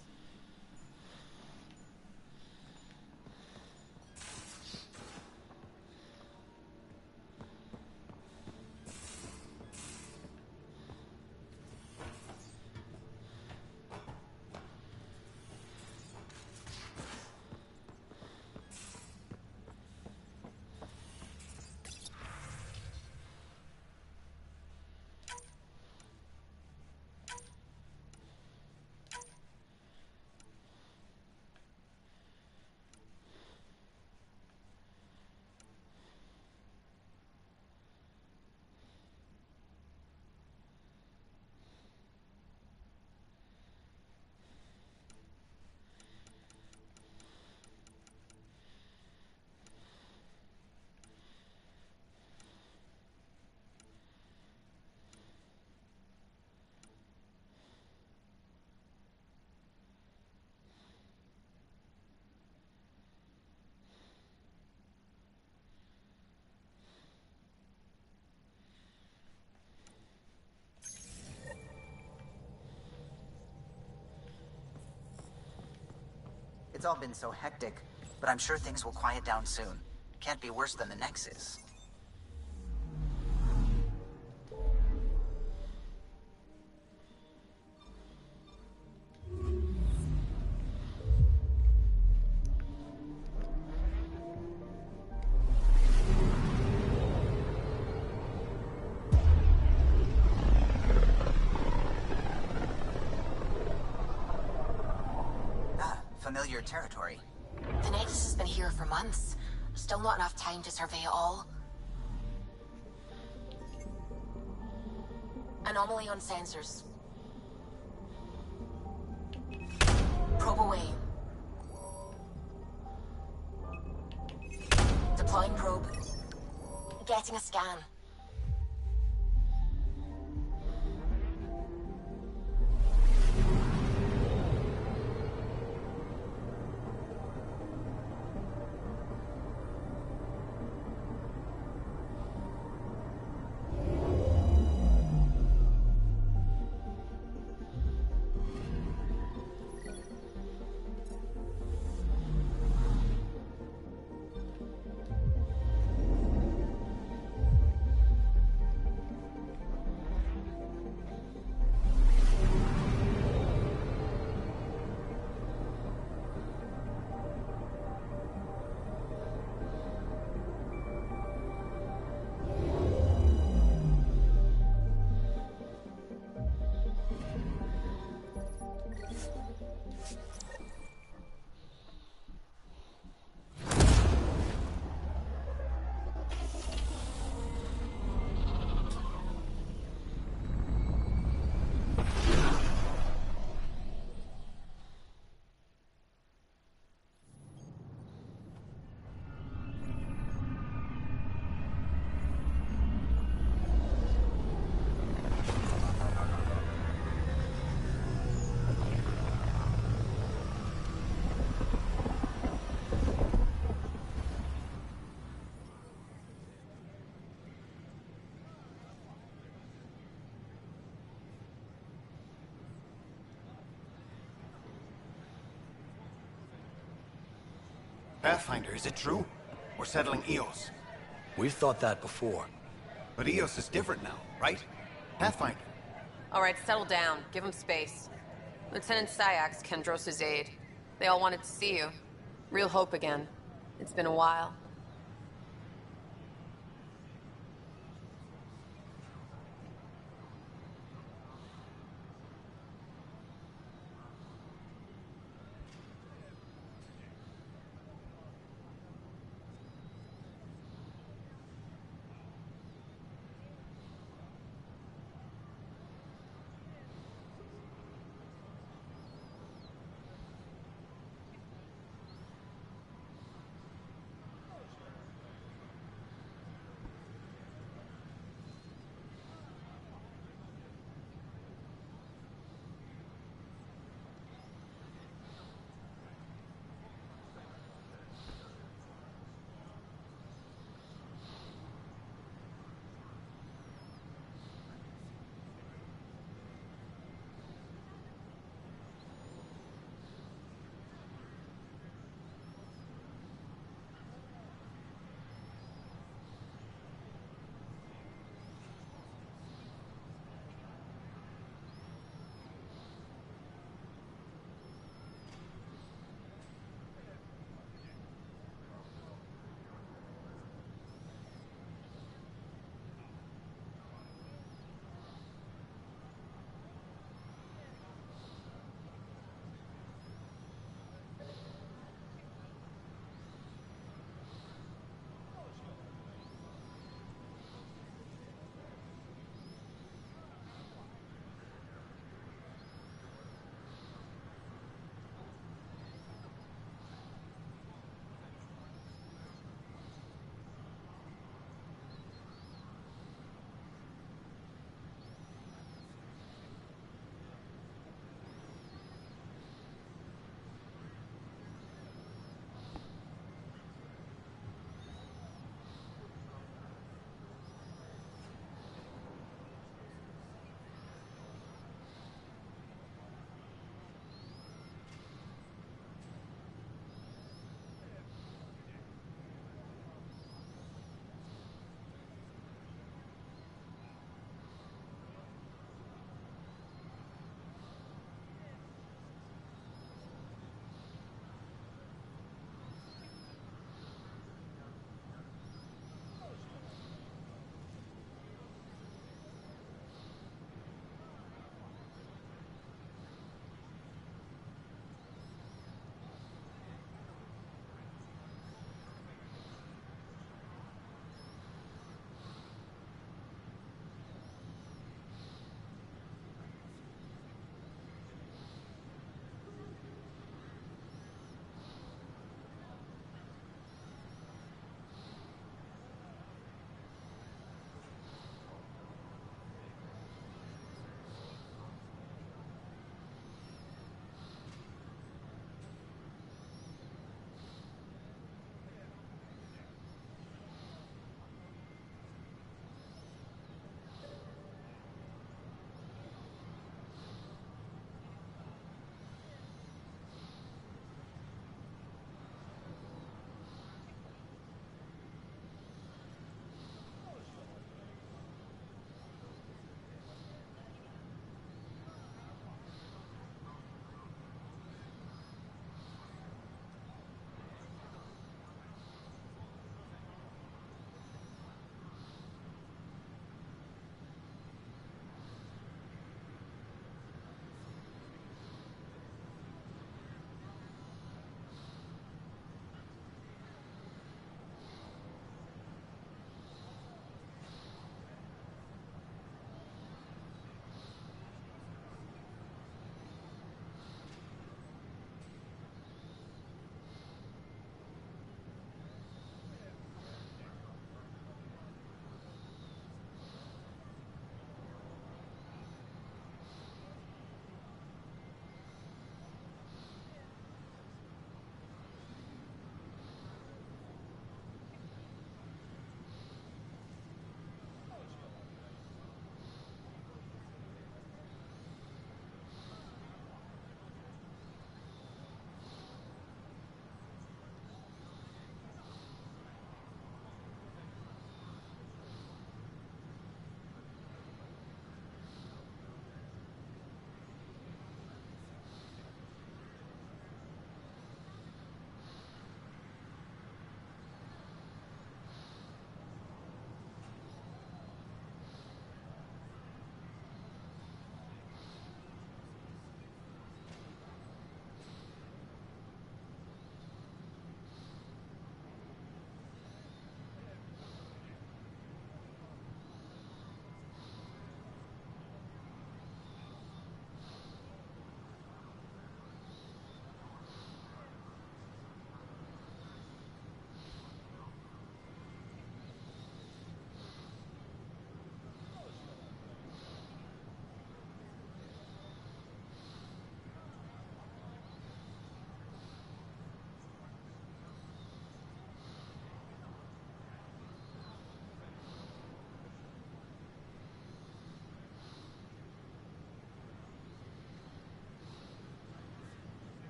It's all been so hectic, but I'm sure things will quiet down soon. Can't be worse than the Nexus. Familiar territory. The Nexus has been here for months. Still not enough time to survey it all. Anomaly on sensors. Probe away. Deploying probe. Getting a scan. Pathfinder, is it true? We're settling EOS. We've thought that before. But EOS is different now, right? Pathfinder. All right, settle down. Give him space. Lieutenant Syak's Kendros' aide. They all wanted to see you. Real hope again. It's been a while.